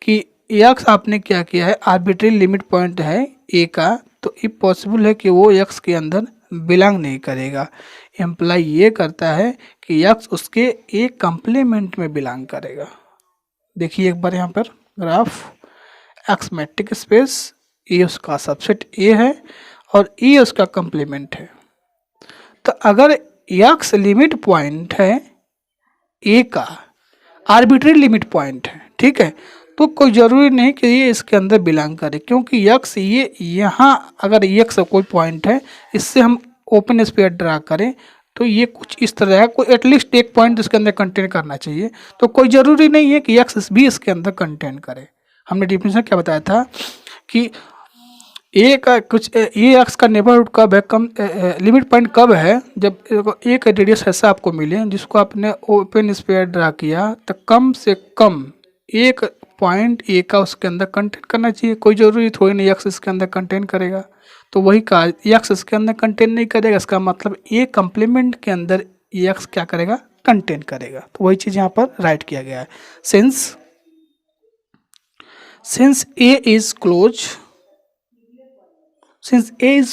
कि X आपने क्या किया है, आर्बिट्री लिमिट पॉइंट है A का, तो इफ पॉसिबल है कि वो X के अंदर बिलोंग नहीं करेगा। एम्प्लाई ये करता है कि X उसके ए कंप्लीमेंट में बिलोंग करेगा। देखिए एक बार यहाँ पर ग्राफ, एक्स मैट्रिक स्पेस, ए उसका सबसेट ए है और ए उसका कंप्लीमेंट है। तो अगर एक्स लिमिट पॉइंट है ए का, आर्बिट्री लिमिट पॉइंट है, ठीक है, तो कोई ज़रूरी नहीं कि ये इसके अंदर बिलोंग करे, क्योंकि एक्स ये यहाँ अगर एक्स कोई पॉइंट है, इससे हम ओपन स्पेयर ड्रा करें तो ये कुछ इस तरह है, कोई एटलीस्ट एक पॉइंट इसके अंदर कंटेन करना चाहिए। तो कोई ज़रूरी नहीं है कि एक्स भी इसके अंदर कंटेन करे। हमने डिफिनेशन क्या बताया था कि ए का कुछ ए एक्स का नेबरहुड कब है, कम लिमिट पॉइंट कब है, जब ए का रेडियस ऐसा आपको मिले जिसको आपने ओपन स्पेयर ड्रा किया, तो कम से कम एक पॉइंट ए का उसके अंदर कंटेन करना चाहिए। कोई ज़रूरी थोड़ी नहीं एक्स इसके अंदर कंटेन करेगा। तो वही कहा, एक्स इसके अंदर कंटेन नहीं करेगा, इसका मतलब ए कंप्लीमेंट के अंदर एक्स क्या करेगा, कंटेन करेगा। तो वही चीज़ यहाँ पर राइट किया गया है। Since A is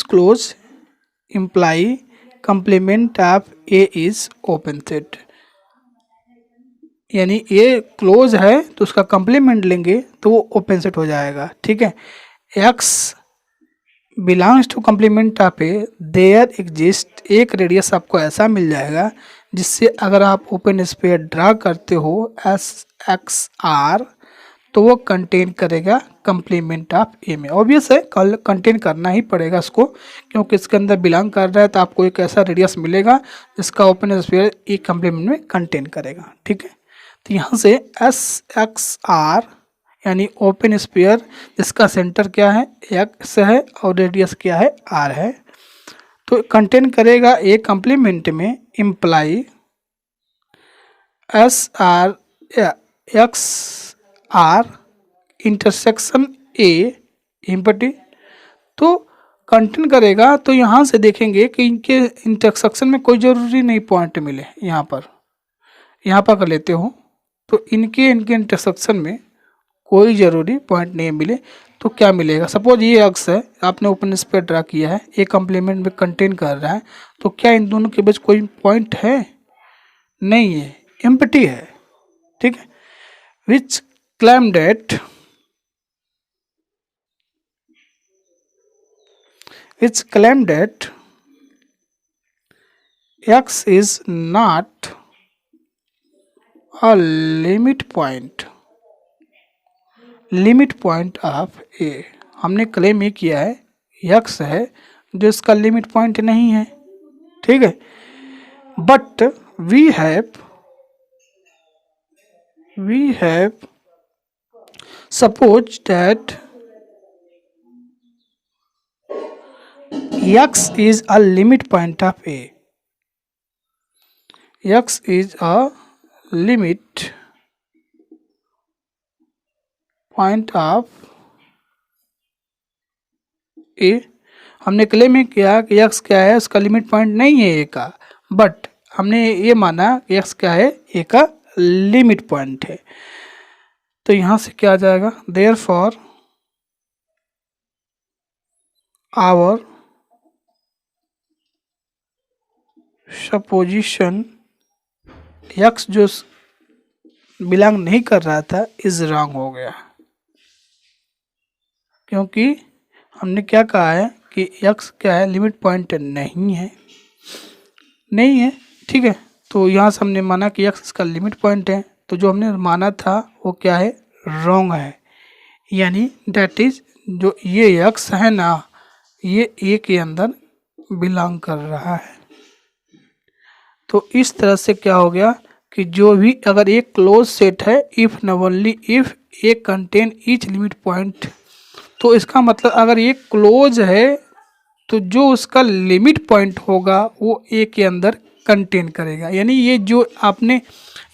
close imply complement of A is open set, यानी ए क्लोज है तो उसका कंप्लीमेंट लेंगे तो वो ओपन सेट हो जाएगा। ठीक है, X belongs to complement of A, there exist एक रेडियस आपको ऐसा मिल जाएगा जिससे अगर आप ओपन स्पेयर ड्रा करते हो एस एक्स आर, तो वो कंटेन करेगा कंप्लीमेंट ऑफ ए में। ऑब्वियस है कंटेन करना ही पड़ेगा इसको, क्योंकि इसके अंदर बिलोंग कर रहा है, तो आपको एक ऐसा रेडियस मिलेगा जिसका ओपन स्पेयर ए कंप्लीमेंट में कंटेन करेगा। ठीक है, तो यहाँ से एस एक्स आर यानी ओपन स्पेयर जिसका सेंटर क्या है, एक्स है और रेडियस क्या है, आर है, तो कंटेन करेगा ए कंप्लीमेंट में, imply S R X R intersection A empty, तो कंटेन करेगा। तो यहाँ से देखेंगे कि इनके इंटरसेक्शन में कोई ज़रूरी नहीं पॉइंट मिले, यहाँ पर कर लेते हो तो इनके इंटरसेक्शन में कोई ज़रूरी पॉइंट नहीं मिले तो क्या मिलेगा। सपोज ये अक्स है, आपने ओपन स्पेस ड्रा किया है, एक कॉम्प्लीमेंट में कंटेन कर रहा है, तो क्या इन दोनों के बीच कोई पॉइंट है? नहीं है, एम्प्टी है। ठीक है, which claim that x is not a limit point of a। हमने क्लेम ये किया है x है जो इसका लिमिट पॉइंट नहीं है। ठीक है, but we have suppose that x is a limit point of a। x is a limit point of a। हमने क्लेम में किया कि x क्या है, उसका लिमिट पॉइंट नहीं है a का, बट हमने ये माना कि x क्या है, a का लिमिट पॉइंट है। तो यहाँ से क्या आ जाएगा, देयरफॉर आवर सपोजिशन x जो बिलोंग नहीं कर रहा था इज रॉन्ग हो गया, क्योंकि हमने क्या कहा है कि x क्या है, लिमिट पॉइंट नहीं है। ठीक है, तो यहाँ से हमने माना कि x इसका लिमिट पॉइंट है, तो जो हमने माना था वो क्या है, रॉन्ग है। यानी डेट इज जो ये x है ना, ये a के अंदर बिलोंग कर रहा है। तो इस तरह से क्या हो गया कि जो भी अगर एक क्लोज सेट है, इफ न only if A contain each limit point, तो इसका मतलब अगर ये क्लोज है तो जो उसका लिमिट पॉइंट होगा वो ए के अंदर कंटेन करेगा। यानी ये जो आपने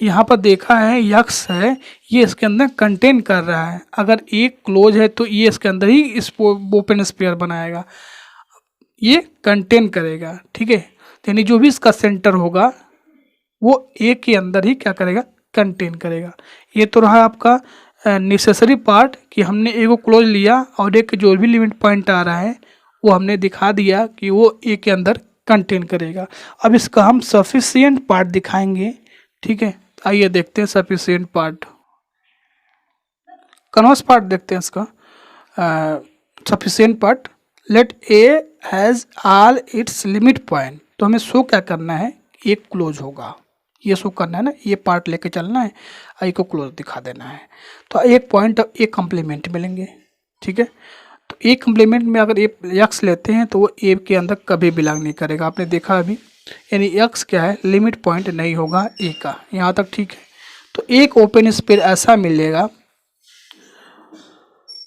यहाँ पर देखा है यक्स है, ये इसके अंदर कंटेन कर रहा है। अगर ए क्लोज है तो ये इसके अंदर ही इस ओपन स्पेयर बनाएगा, ये कंटेन करेगा। ठीक है, यानी जो भी इसका सेंटर होगा वो ए के अंदर ही क्या करेगा, कंटेन करेगा। ये तो रहा आपका नेसेसरी पार्ट कि हमने ए को क्लोज लिया और एक जो भी लिमिट पॉइंट आ रहा है वो हमने दिखा दिया कि वो ए के अंदर कंटेन करेगा। अब इसका हम सफिशिएंट पार्ट दिखाएंगे। ठीक है, आइए देखते हैं सफिशिएंट पार्ट। कन्वर्स पार्ट देखते हैं इसका sufficient part. Let A has all its limit point, तो हमें शो क्या करना है, ए क्लोज होगा, ये शो करना है ना, ये पार्ट लेके चलना है, आई को क्लोज दिखा देना है। तो एक पॉइंट एक कम्प्लीमेंट मिलेंगे। ठीक है, तो एक कम्प्लीमेंट में अगर ए एक्स लेते हैं तो वो ए के अंदर कभी बिलोंग नहीं करेगा, आपने देखा अभी। यानी एक्स क्या है, लिमिट पॉइंट नहीं होगा ए का, यहाँ तक ठीक है। तो एक ओपन स्पेस ऐसा मिलेगा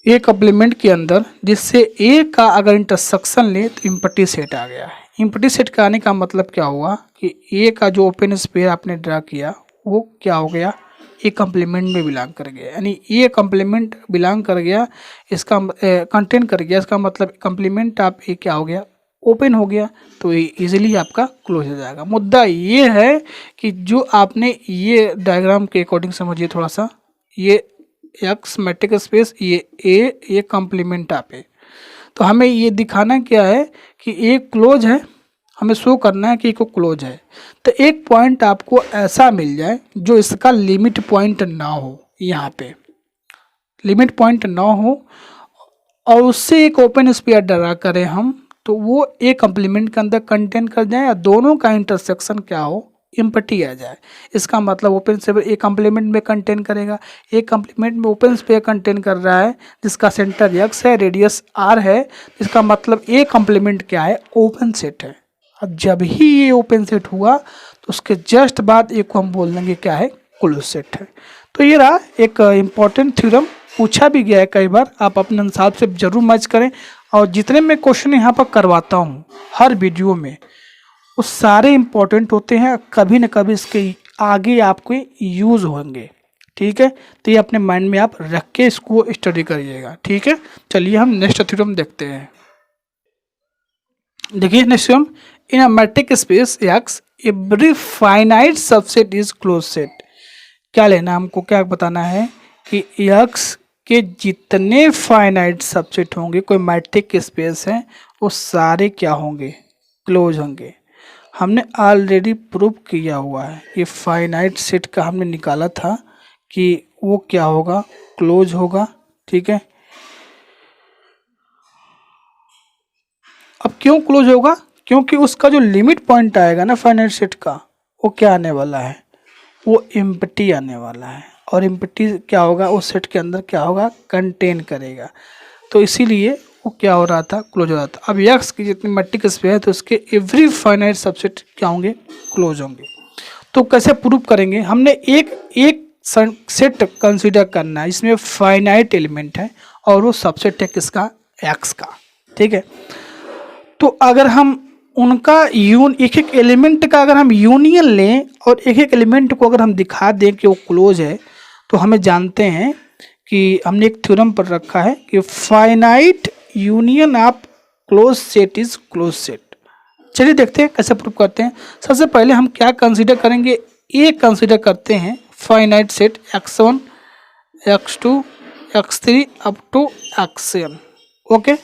ए कम्प्लीमेंट के अंदर जिससे ए का अगर इंटरसेक्शन ले तो एम्प्टी सेट आ गया है। एम्प्टी सेट का आने का मतलब क्या हुआ कि ए का जो ओपन स्पेस आपने ड्रा किया वो क्या हो गया, ए कम्प्लीमेंट में बिलोंग कर गया। यानी ए कम्प्लीमेंट बिलोंग कर गया, इसका कंटेंट कर गया, इसका मतलब कम्प्लीमेंट आप ए क्या हो गया, ओपन हो गया, तो ये इजीली आपका क्लोज हो जाएगा। मुद्दा ये है कि जो आपने ये डायग्राम के अकॉर्डिंग समझिए थोड़ा सा, ये एक्स मैट्रिक स्पेस, ये कॉम्प्लीमेंट आप है, तो हमें ये दिखाना क्या है कि ए क्लोज है, हमें शो करना है कि ए को क्लोज है। तो एक पॉइंट आपको ऐसा मिल जाए जो इसका लिमिट पॉइंट ना हो, यहाँ पे लिमिट पॉइंट ना हो और उससे एक ओपन स्पेयर ड्रा करें हम, तो वो ए कॉम्प्लीमेंट के अंदर कंटेन कर जाए या दोनों का इंटरसेक्शन क्या हो, एम्प्टी आ जाए। इसका मतलब ओपन स्पेयर ए कॉम्प्लीमेंट में कंटेन करेगा, ए कॉम्प्लीमेंट में ओपन स्पेयर कंटेन कर रहा है जिसका सेंटर एक्स है, रेडियस आर है, इसका मतलब ए कॉम्प्लीमेंट क्या है, ओपन सेट है। अब जब ही ये ओपन सेट हुआ तो उसके जस्ट बाद एक को हम बोल देंगे क्या है, क्लोज सेट है। तो ये रहा एक इम्पॉर्टेंट थ्योरम, पूछा भी गया है कई बार, आप अपने अनुसार से जरूर मैच करें। और जितने मैं क्वेश्चन यहाँ पर करवाता हूँ हर वीडियो में वो सारे इम्पोर्टेंट होते हैं, कभी न कभी इसके आगे आपके यूज़ होंगे। ठीक है, तो ये अपने माइंड में आप रख के इसको स्टडी करिएगा। ठीक है, चलिए हम नेक्स्ट थ्योरम देखते हैं। देखिए next theorem, in a metric space x every finite subset is close set. क्या लेना हमको, क्या बताना है कि एक्स के जितने फाइनाइट सबसेट होंगे कोई मैट्रिक स्पेस है वो सारे क्या होंगे, क्लोज होंगे। हमने ऑलरेडी प्रूव किया हुआ है, ये फाइनाइट सेट का हमने निकाला था कि वो क्या होगा, क्लोज होगा। ठीक है, अब क्यों क्लोज होगा, क्योंकि उसका जो लिमिट पॉइंट आएगा ना फाइनाइट सेट का, वो क्या आने वाला है, वो एम्प्टी आने वाला है। और एम्प्टी क्या होगा, उस सेट के अंदर क्या होगा, कंटेन करेगा। तो इसीलिए वो क्या हो रहा था, क्लोज हो रहा था। अब एक्स की जितनी मैट्रिक स्पेस है तो उसके एवरी फाइनाइट सबसेट क्या होंगे, क्लोज होंगे। तो कैसे प्रूव करेंगे, हमने एक सेट कंसीडर करना है इसमें फाइनाइट एलिमेंट है और वो सबसेट है किसका, एक्स का। ठीक है, तो अगर हम उनका एक एक एलिमेंट का अगर हम यूनियन लें और एक एक एलिमेंट को अगर हम दिखा दें कि वो क्लोज है, तो हमें जानते हैं कि हमने एक थ्योरम पर रखा है कि फाइनाइट union of close set is close set. चलिए देखते हैं कैसे प्रूव करते हैं। सबसे पहले हम क्या कंसीडर करेंगे, ये कंसीडर करते हैं finite set x1 x2 x3 up to xn। Okay,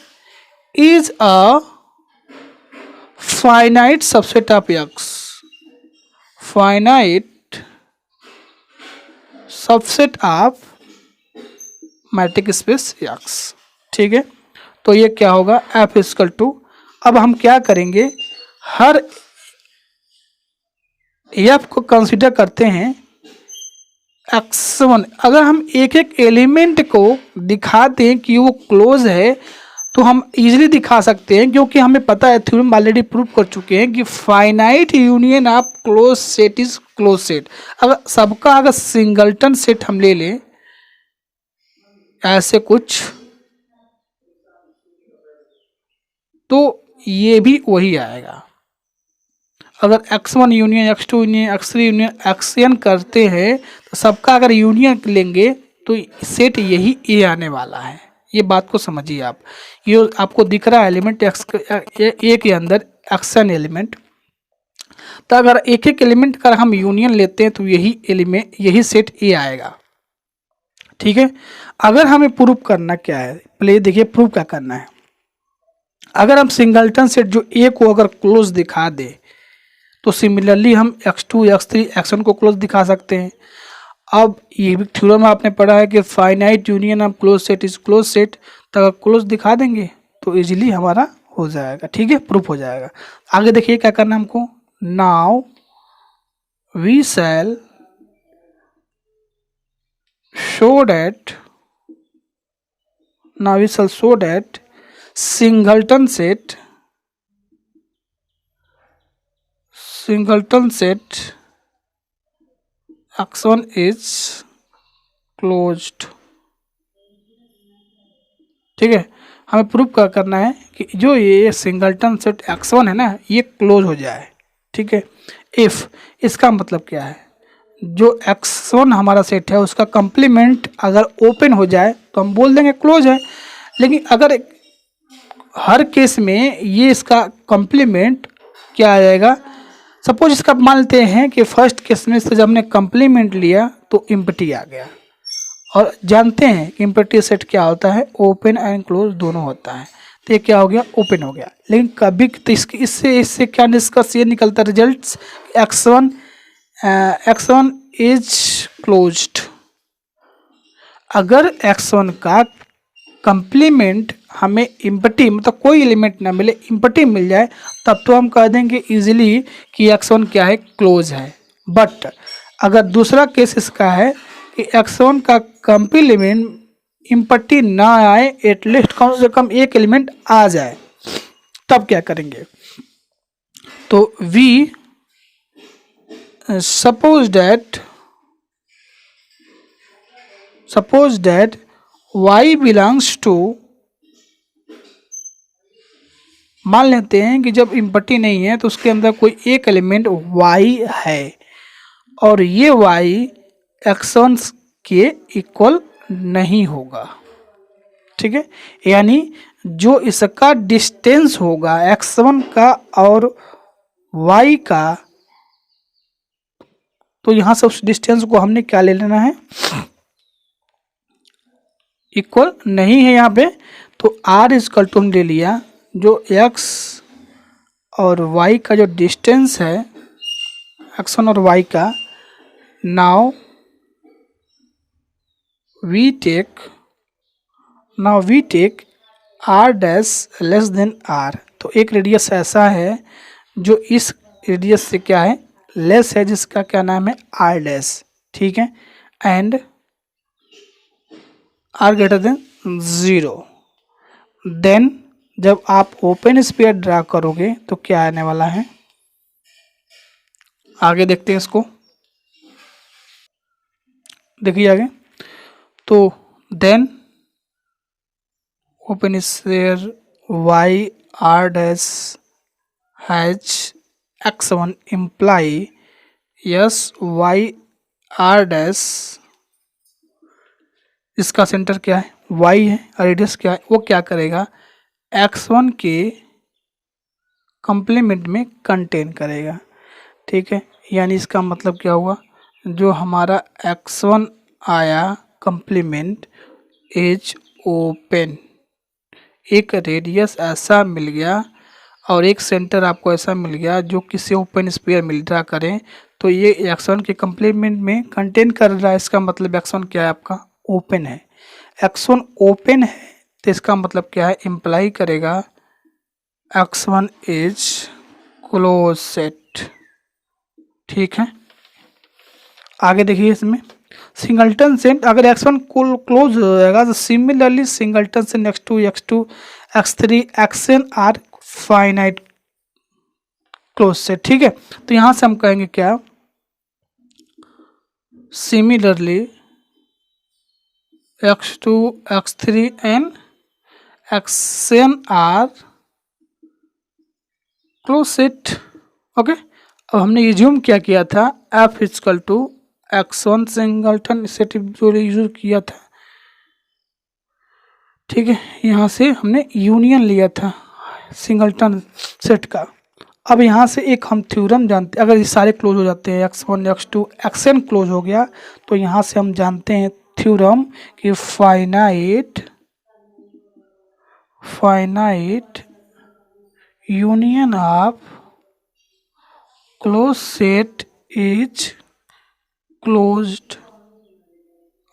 is a finite subset of x, finite subset of metric space x। ठीक है, तो ये क्या होगा, f इक्वल टू, अब हम क्या करेंगे, हर f को कंसीडर करते हैं x1। अगर हम एक एक एलिमेंट को दिखा दें कि वो क्लोज है तो हम इजीली दिखा सकते हैं, क्योंकि हमें पता है, थ्योरम ऑलरेडी प्रूव कर चुके हैं कि फाइनाइट union of close set is close set. अगर सबका अगर सिंगलटन सेट हम ले लें ऐसे कुछ, तो ये भी वही आएगा। अगर x1 union x2 union x3 union xn करते हैं तो सबका अगर यूनियन लेंगे तो सेट यही ए आने वाला है। ये बात को समझिए आप, ये आपको दिख रहा है एलिमेंट एक्स ए के अंदर एक्सन एलिमेंट, तो अगर एक एक एलिमेंट का हम यूनियन लेते हैं तो यही एलिमेंट यही सेट ए आएगा। ठीक है, अगर हमें प्रूव करना क्या है, पहले देखिए प्रूव क्या करना है। अगर हम सिंगलटन सेट जो ए को अगर क्लोज दिखा दे तो सिमिलरली हम x2 x3 x1 को क्लोज दिखा सकते हैं। अब ये भी थ्योरम आपने पढ़ा है कि फाइनाइट union of close set is close set, तो अगर क्लोज दिखा देंगे तो इजीली हमारा हो जाएगा। ठीक है, प्रूफ हो जाएगा। आगे देखिए क्या करना है हमको, now we shall show that singleton set x1 is closed. ठीक है, हमें प्रूव करना है कि जो ये सिंगलटन सेट x1 है ना, ये क्लोज हो जाए। ठीक है, इफ इसका मतलब क्या है, जो x1 हमारा सेट है उसका कंप्लीमेंट अगर ओपन हो जाए तो हम बोल देंगे क्लोज है। लेकिन अगर हर केस में ये इसका कंप्लीमेंट क्या आ जाएगा, सपोज इसका मान लेते हैं कि फर्स्ट केस में से जब हमने कंप्लीमेंट लिया तो इम्पटी आ गया, और जानते हैं कि इम्पटी सेट क्या होता है, ओपन एंड क्लोज दोनों होता है, तो ये क्या हो गया, ओपन हो गया। लेकिन कभी तो इससे क्या निष्कर्ष ये निकलता है, रिजल्ट्स x1 इज क्लोज्ड। अगर x1 का कंप्लीमेंट हमें इम्पटी मतलब कोई एलिमेंट ना मिले, इम्पटी मिल जाए, तब तो हम कह देंगे इजीली कि x1 क्या है, क्लोज है। बट अगर दूसरा केस इसका है कि x1 का कंप्लीमेंट इम्पटी ना आए, एटलीस्ट कम से कम एक एलिमेंट आ जाए, तब क्या करेंगे, तो we suppose that y belongs to, मान लेते हैं कि जब इम्पटी नहीं है तो उसके अंदर कोई एक एलिमेंट y है, और ये y x1 के इक्वल नहीं होगा। ठीक है, यानी जो इसका डिस्टेंस होगा x1 का और y का, तो यहां से उस डिस्टेंस को हमने क्या ले लेना है, इक्वल नहीं है यहाँ पे, तो r इक्वल टू हम ले लिया जो x और y का जो डिस्टेंस है x1 और y का। Now we take r dash less than r। तो एक रेडियस ऐसा है जो इस रेडियस से क्या है, लेस है, जिसका क्या नाम है, r डैश। ठीक है, and r greater than 0। Then जब आप ओपन स्फीयर ड्रा करोगे तो क्या आने वाला है, आगे देखते हैं इसको। देखिए आगे, तो then open sphere y r dash has x1 implies y r dash, इसका सेंटर क्या है, y है, और रेडियस क्या है, वो क्या करेगा, x1 के कंप्लीमेंट में कंटेन करेगा। ठीक है, यानी इसका मतलब क्या हुआ, जो हमारा x1 आया कंप्लीमेंट एज ओपन, एक रेडियस ऐसा मिल गया और एक सेंटर आपको ऐसा मिल गया जो किसी ओपन स्फीयर में ड्रा करें, तो ये x1 के कंप्लीमेंट में कंटेन कर रहा है। इसका मतलब x1 क्या है, आपका ओपन है। x1 ओपन है तो इसका मतलब क्या है, इम्प्लाई करेगा x1 इज क्लोज सेट। ठीक है, आगे देखिए, इसमें सिंगलटन सेट अगर x1 क्लोज हो जाएगा तो similarly singleton set x2 x3 xn are finite close set. ठीक है, तो यहां से हम कहेंगे क्या, similarly x2 x3 and xn are close set. Okay, अब हमने एज्यूम क्या किया था, f equal to x1 singleton set जो यूज किया था। ठीक है, यहाँ से हमने यूनियन लिया था सिंगलटन सेट का। अब यहाँ से एक हम थ्योरम जानते हैं, अगर ये सारे क्लोज हो जाते हैं x1 x2 xn क्लोज हो गया, तो यहाँ से हम जानते हैं थ्योरम कि फाइनाइट union of close set is closed.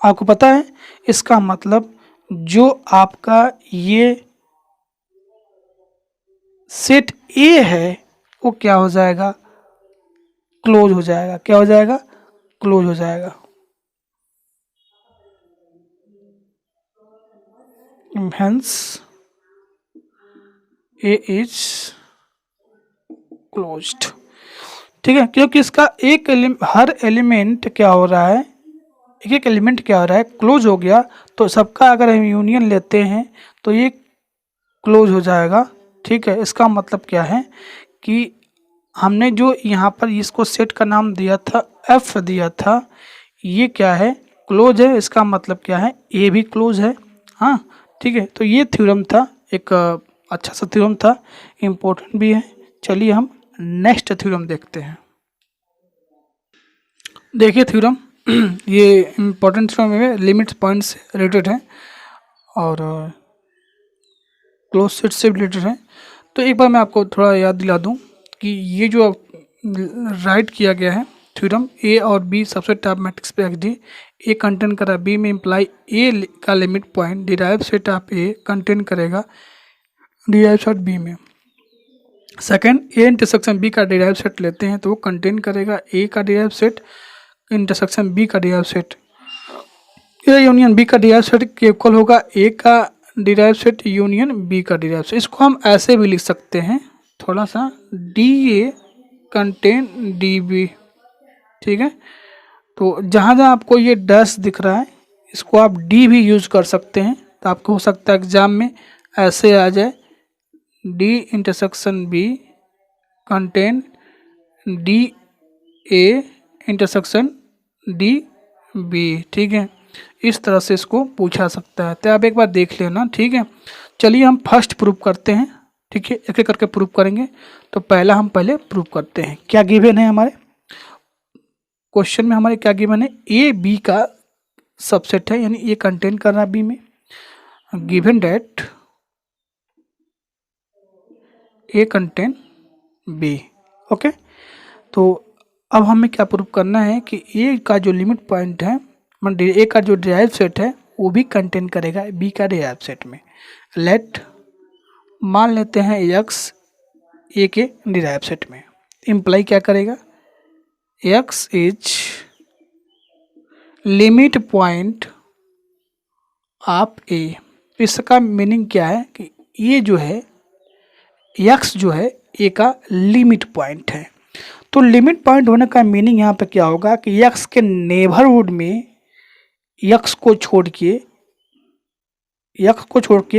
आपको पता है इसका मतलब, जो आपका ये सेट ए है वो क्या हो जाएगा, क्लोज हो जाएगा। क्या हो जाएगा, क्लोज हो जाएगा। Hence A is closed. ठीक है, क्योंकि इसका हर एलिमेंट क्या हो रहा है, एक एलिमेंट क्या हो रहा है, क्लोज हो गया, तो सबका अगर हम यूनियन लेते हैं तो ये क्लोज हो जाएगा। ठीक है, इसका मतलब क्या है कि हमने जो यहाँ पर इसको सेट का नाम दिया था, एफ दिया था, ये क्या है, क्लोज है। इसका मतलब क्या है, ए भी क्लोज है। हाँ, ठीक है, तो ये थ्योरम था, एक अच्छा सा थ्योरम था, इम्पोर्टेंट भी है। चलिए हम नेक्स्ट थ्योरम देखते हैं। देखिए थ्योरम, ये इम्पोर्टेंट थ्योरम में लिमिट पॉइंट से रिलेटेड है और क्लोज सेट से रिलेटेड है। तो एक बार मैं आपको थोड़ा याद दिला दूं कि ये जो राइट किया गया है थ्योरम, ए और बी सबसेट ऑफ मैट्रिक्स पे डी, ए कंटेन करा बी में इम्प्लाई ए का limit point derive set of A contain करेगा डिराइव सेट बी में। सेकंड, ए इंटरसेक्शन बी का डिराइव सेट लेते हैं तो वो कंटेन करेगा ए का डिराइव सेट इंटरसेक्शन बी का derive set. A union B का डिराइव सेट के इक्वल होगा ए का डिराइव सेट यूनियन बी का डिराइव सेट। इसको हम ऐसे भी लिख सकते हैं थोड़ा सा, D A contain D B. ठीक है, तो जहाँ जहाँ आपको ये डैश दिख रहा है इसको आप डी भी यूज कर सकते हैं। तो आपको हो सकता है एग्जाम में ऐसे आ जाए, D intersection B contain D A intersection D B. ठीक है, इस तरह से इसको पूछा सकता है, तो आप एक बार देख लेना, ठीक है। चलिए हम फर्स्ट प्रूफ करते हैं, ठीक है, एक एक करके प्रूफ करेंगे। तो पहला हम पहले प्रूफ करते हैं। क्या गिवन है हमारे क्वेश्चन में, हमारे क्या गिवन है, ए बी का सबसेट है, यानी ए कंटेन कर रहा है बी में। गिवन डेट ए कंटेन बी, ओके। तो अब हमें क्या प्रूफ करना है कि ए का जो लिमिट पॉइंट है, मतलब ए का जो डिराइव सेट है वो भी कंटेन करेगा बी का डिराइव सेट में। लेट मान लेते हैं एक्स ए के डिराइव सेट में, इम्प्लाई क्या करेगा, X is limit point of A. इसका मीनिंग क्या है कि ये जो है एक्स जो है ए का लिमिट पॉइंट है। तो लिमिट पॉइंट होने का मीनिंग यहाँ पे क्या होगा कि एक्स के नेबरहुड में एक्स को छोड़ के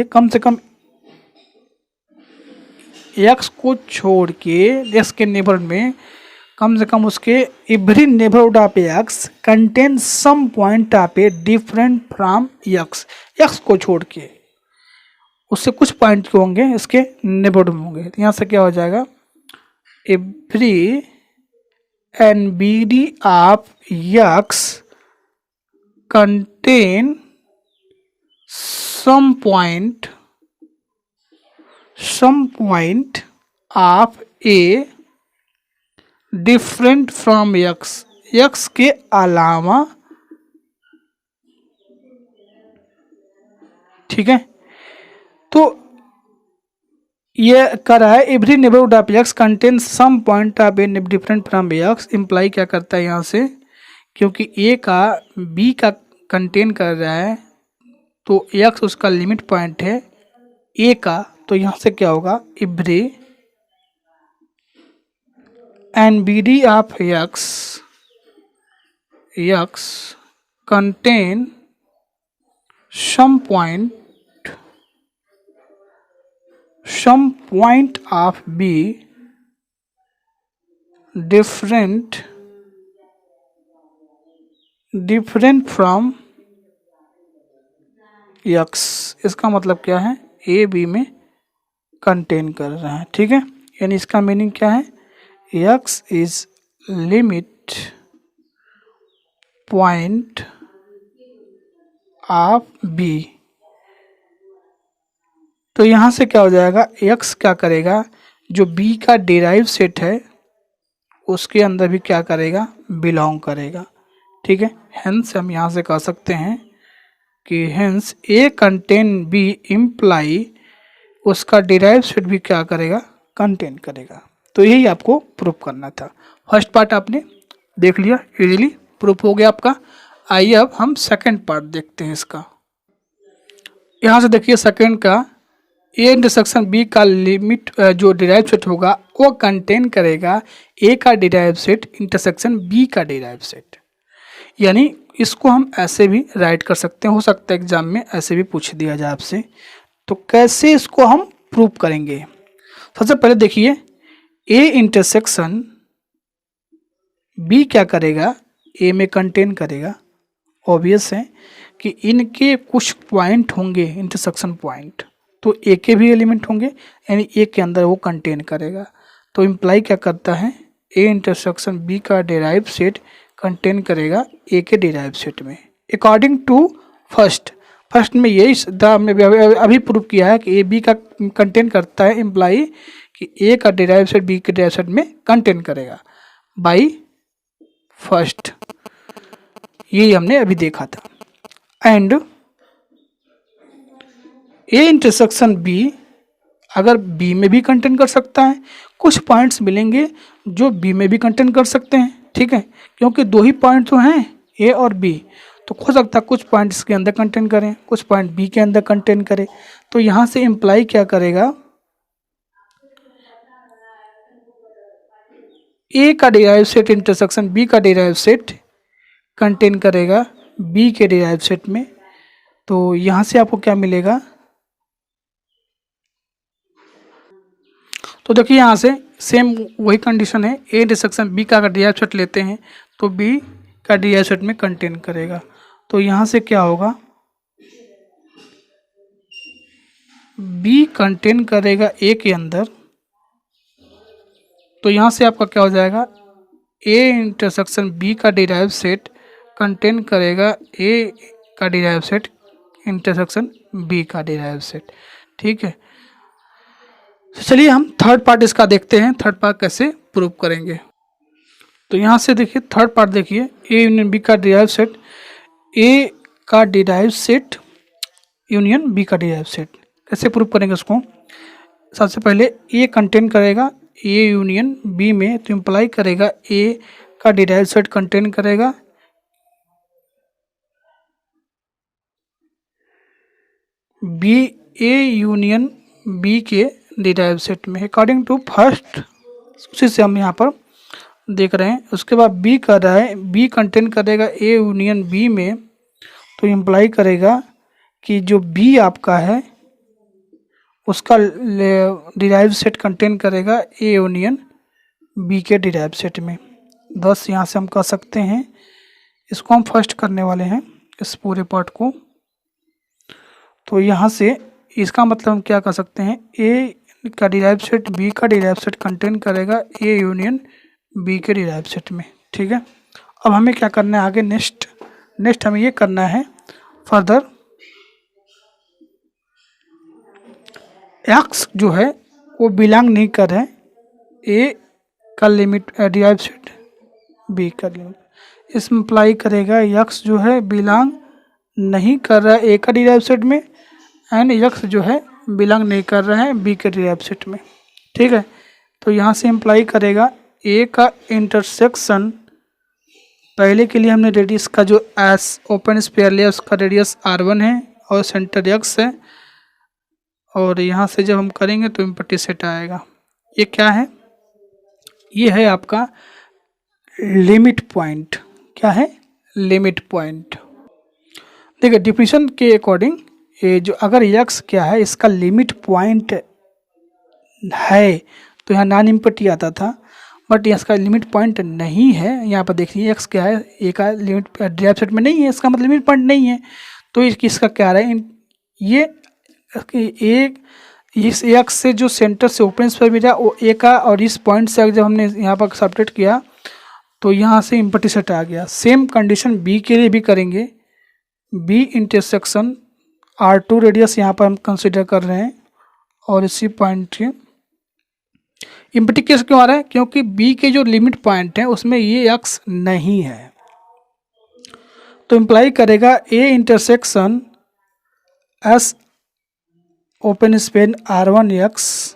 कम से कम एक्स के नेबरहुड में कम से कम उसके every neighbourhood of X contain some point of A different from X. X को छोड़ के उससे कुछ पॉइंट के होंगे इसके नेबरहुड में होंगे। यहाँ से क्या हो जाएगा, every NBD of X contain some point of A different from X, X के अलावा, ठीक है। तो ये कर रहा है every neighbourhood of X contain some point of A different from X. Imply क्या करता है यहाँ से, क्योंकि ए का बी का कंटेन कर रहा है तो एक्स उसका लिमिट पॉइंट है ए का, तो यहाँ से क्या होगा, every NBD of X contain some point of B different from x। इसका मतलब क्या है, ए बी में कंटेन कर रहा है, ठीक है। यानी इसका मीनिंग क्या है, x is limit point of B. तो यहाँ से क्या हो जाएगा, x क्या करेगा, जो b का डिराइव सेट है उसके अंदर भी क्या करेगा, बिलोंग करेगा, ठीक है। हेंस हम यहाँ से कह सकते हैं कि hence A contain B imply उसका डिराइव सेट भी क्या करेगा, कंटेन करेगा। तो यही आपको प्रूफ करना था। फर्स्ट पार्ट आपने देख लिया, इजीली प्रूफ हो गया आपका। आइए अब हम सेकंड पार्ट देखते हैं इसका। यहाँ से देखिए सेकंड का, ए इंटरसेक्शन बी का लिमिट जो डिराइव सेट होगा वो कंटेन करेगा ए का डिराइव सेट इंटरसेक्शन बी का डिराइव सेट। यानी इसको हम ऐसे भी राइट कर सकते हैं, हो सकता है एग्जाम में ऐसे भी पूछ दिया जाए आपसे। तो कैसे इसको हम प्रूव करेंगे, सबसे पहले देखिए ए इंटरसेक्शन बी क्या करेगा, ए में कंटेन करेगा। ऑब्वियस है कि इनके कुछ पॉइंट होंगे इंटरसेक्शन पॉइंट, तो ए के भी एलिमेंट होंगे, यानी ए के अंदर वो कंटेन करेगा। तो इम्प्लाई क्या करता है, ए इंटरसेक्शन बी का डिराइव सेट कंटेन करेगा ए के डिराइव सेट में। अकॉर्डिंग टू फर्स्ट में यही हमने अभी प्रूव किया है कि ए बी का कंटेन करता है, इम्प्लाई कि ए का डिराइव सेट बी के डिराइव सेट में कंटेन करेगा बाई फर्स्ट, यही हमने अभी देखा था। एंड ए इंटरसेक्शन बी अगर बी में भी कंटेन कर सकता है, कुछ पॉइंट्स मिलेंगे जो बी में भी कंटेन कर सकते हैं, ठीक है, क्योंकि दो ही पॉइंट तो हैं ए और बी। तो हो सकता है कुछ पॉइंट इसके अंदर कंटेन करें, कुछ पॉइंट बी के अंदर कंटेन करें। तो यहाँ से इम्प्लाई क्या करेगा, ए का डिराइव सेट इंटरसेक्शन बी का डिराइव सेट कंटेन करेगा बी के डिराइव सेट में। तो यहाँ से आपको क्या मिलेगा, तो देखिए यहाँ से सेम वही कंडीशन है, ए इंटरसेक्शन बी का अगर डिराइव सेट लेते हैं तो बी का डिराइव सेट में कंटेन करेगा। तो यहाँ से क्या होगा, बी कंटेन करेगा ए के अंदर, तो यहाँ से आपका क्या हो जाएगा, ए इंटरसेक्शन बी का डिराइव सेट कंटेन करेगा ए का डिराइव सेट इंटरसेक्शन बी का डिराइव सेट। ठीक है, तो चलिए हम थर्ड पार्ट इसका देखते हैं, थर्ड पार्ट कैसे प्रूव करेंगे। तो यहाँ से देखिए थर्ड पार्ट देखिए, ए यूनियन बी का डिराइव सेट, ए का डिराइव सेट यूनियन बी का डिराइव सेट कैसे प्रूव करेंगे उसको। सबसे पहले ए कंटेन करेगा ए यूनियन बी में, तो इम्प्लाई करेगा ए का डिराइव सेट कंटेन करेगा बी ए यूनियन बी के डिराइव सेट में अकॉर्डिंग टू फर्स्ट, उसी से हम यहाँ पर देख रहे हैं। उसके बाद बी कर रहा है, बी कंटेन करेगा ए यूनियन बी में, तो इम्प्लाई करेगा कि जो बी आपका है उसका डिराइव सेट कंटेन करेगा ए यूनियन बी के डिराइव सेट में। बस यहाँ से हम कह सकते हैं, इसको हम फर्स्ट करने वाले हैं इस पूरे पार्ट को। तो यहाँ से इसका मतलब हम क्या कर सकते हैं, ए का डिराइव सेट बी का डिराइव सेट कंटेन करेगा ए यूनियन बी के डिराइव सेट में। ठीक है, अब हमें क्या करना है आगे, नेक्स्ट हमें ये करना है फर्दर, एक्स जो है वो बिलोंग नहीं कर रहे ए का लिमिट डिराइव सेट बी का लिमिट, इसमें अप्लाई करेगा एक्स जो है बिलोंग नहीं कर रहा है ए का डिराइव सेट में, एंड एक्स जो है बिलोंग नहीं कर रहा है बी के डिराइव सेट में। ठीक है, तो यहाँ से इम्प्लाई करेगा ए का इंटरसेक्शन, पहले के लिए हमने रेडियस का जो एस ओपन स्पेयर लिया उसका रेडियस R1 है और सेंटर एक्स है, और यहाँ से जब हम करेंगे तो इम्पटी सेट आएगा। ये क्या है, ये है आपका लिमिट पॉइंट। क्या है, लिमिट पॉइंट। देखिए डिफिनीशन के अकॉर्डिंग ये जो अगर एक्स क्या है इसका लिमिट पॉइंट है तो यहाँ नॉन इम्पटी आता था, बट इसका लिमिट पॉइंट नहीं है। यहाँ पर देखिए एक्स क्या है, ए का लिमिट डिराइव सेट में नहीं है, इसका मतलब लिमिट पॉइंट नहीं है। तो इसका क्या रहा है, ये एक इस एक्स से जो सेंटर से ओपन स्फीयर मिला वो ए का, और इस पॉइंट से जब हमने यहाँ पर सब्ट्रैक्ट किया तो यहाँ से इम्पटी सेट आ गया। सेम कंडीशन बी के लिए भी करेंगे, बी इंटरसेक्शन R2 रेडियस यहाँ पर हम कंसिडर कर रहे हैं, और इसी पॉइंट के इम्पटी केस क्यों आ रहा है, क्योंकि बी के जो लिमिट पॉइंट है उसमें ये एक्स नहीं है। तो इम्प्लाई करेगा A intersection S open sphere R1 X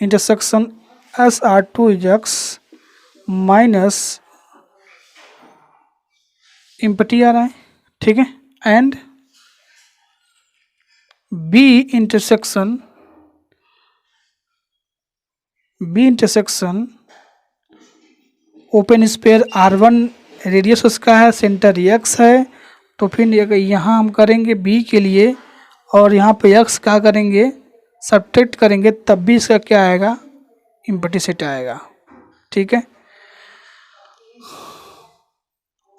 intersection S R2 X minus empty आ रहा है। ठीक है, and B intersection open sphere R1 radius उसका है, सेंटर एक्स है, तो फिर यहाँ हम करेंगे बी के लिए और यहाँ पे एक्स क्या करेंगे, सब्ट्रैक्ट करेंगे, तब भी इसका क्या आएगा, इम्पटी सेट आएगा। ठीक है,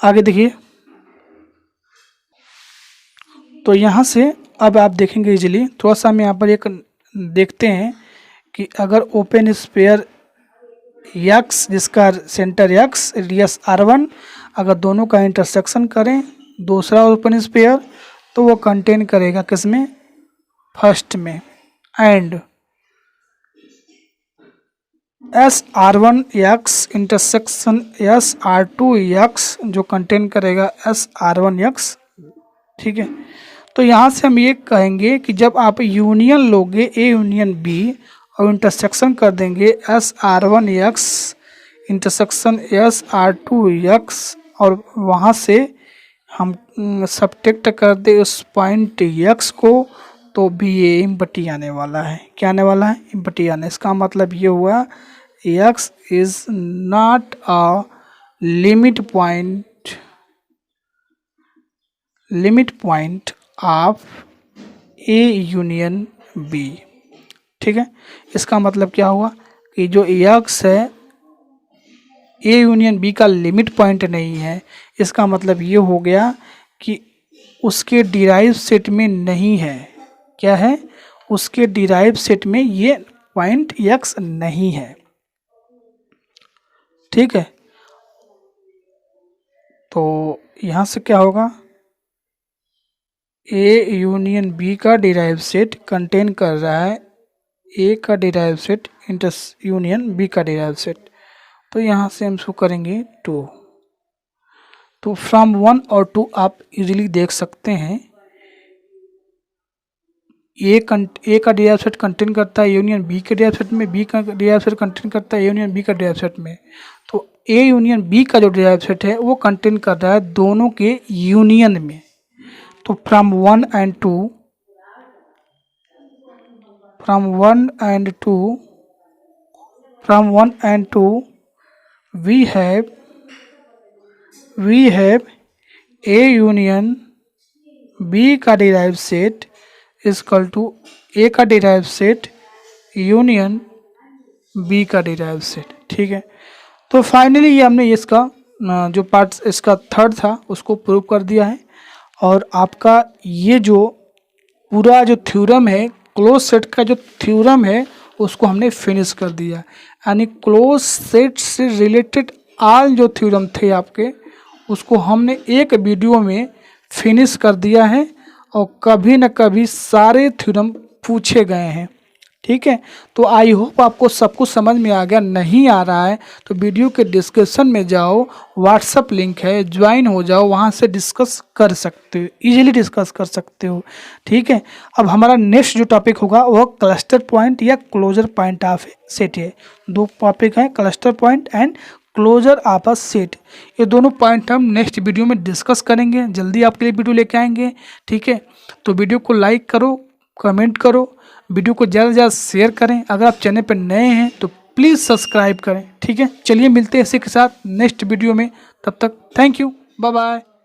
आगे देखिए। तो यहाँ से अब आप देखेंगे इजीली, थोड़ा सा हम यहाँ पर एक देखते हैं कि अगर ओपन स्पेयर एक्स जिसका सेंटर एक्स रेडियस R1 अगर दोनों का इंटरसेक्शन करें दूसरा ओपन स्पेयर, तो वो कंटेन करेगा किसमें, फर्स्ट में, and S R1 X intersection S R2 x जो कंटेन करेगा एस R1 एक्स। ठीक है, तो यहाँ से हम ये कहेंगे कि जब आप यूनियन लोगे ए यूनियन बी और इंटरसेक्शन कर देंगे S R1 X intersection S R2 x, और वहाँ से हम सब्ट्रैक्ट कर दे उस पॉइंट एक्स को, तो भी ये इम्पटी आने वाला है। क्या आने वाला है, इम्पटी आने। इसका मतलब ये हुआ X is not a limit point of A union B. ठीक है, इसका मतलब क्या हुआ कि जो एक्स है ए यूनियन बी का लिमिट पॉइंट नहीं है। इसका मतलब ये हो गया कि उसके डिराइव सेट में नहीं है। क्या है? उसके डिराइव सेट में ये पॉइंट x नहीं है। ठीक है, तो यहाँ से क्या होगा, ए यूनियन बी का डिराइव सेट कंटेन कर रहा है ए का डिराइव सेट इंटस यूनियन बी का डिराइव सेट। तो यहाँ से हम इसको करेंगे 2। तो फ्रॉम 1 और 2 आप इजीली देख सकते हैं ए का डिराइव सेट कंटेन करता है यूनियन बी के डिराइव सेट में, बी का डिराइव सेट कंटेन करता है यूनियन बी का डिराइव सेट में। तो ए यूनियन बी का जो डिराइव सेट है वो कंटेन कर रहा है दोनों के यूनियन में। तो from 1 and 2 we have A union B का derive set is equal to A का डिराइव सेट यूनियन बी का डिराइव सेट। ठीक है, तो फाइनली ये हमने इसका जो पार्ट इसका थर्ड था उसको प्रूव कर दिया है। और आपका ये जो पूरा जो थ्योरम है, क्लोज सेट का जो थ्योरम है उसको हमने फिनिश कर दिया। यानी क्लोज सेट से रिलेटेड ऑल जो थ्योरम थे आपके उसको हमने एक वीडियो में फिनिश कर दिया है और कभी न कभी सारे थ्योरम पूछे गए हैं। ठीक है, तो आई होप आपको सब कुछ समझ में आ गया। नहीं आ रहा है तो वीडियो के डिस्क्रिप्शन में जाओ, व्हाट्सअप लिंक है, ज्वाइन हो जाओ, वहाँ से डिस्कस कर सकते हो, इजीली डिस्कस कर सकते हो। ठीक है, अब हमारा नेक्स्ट जो टॉपिक होगा वह क्लस्टर पॉइंट या क्लोजर पॉइंट ऑफ सेट है। 2 टॉपिक हैं, cluster point and closure of a set. ये दोनों पॉइंट हम नेक्स्ट वीडियो में डिस्कस करेंगे, जल्दी आपके लिए वीडियो लेके आएंगे। ठीक है, तो वीडियो को लाइक करो, कमेंट करो, वीडियो को ज़्यादा से ज़्यादा शेयर करें। अगर आप चैनल पर नए हैं तो प्लीज़ सब्सक्राइब करें। ठीक है, चलिए मिलते हैं इसी के साथ नेक्स्ट वीडियो में। तब तक थैंक यू, बाय बाय।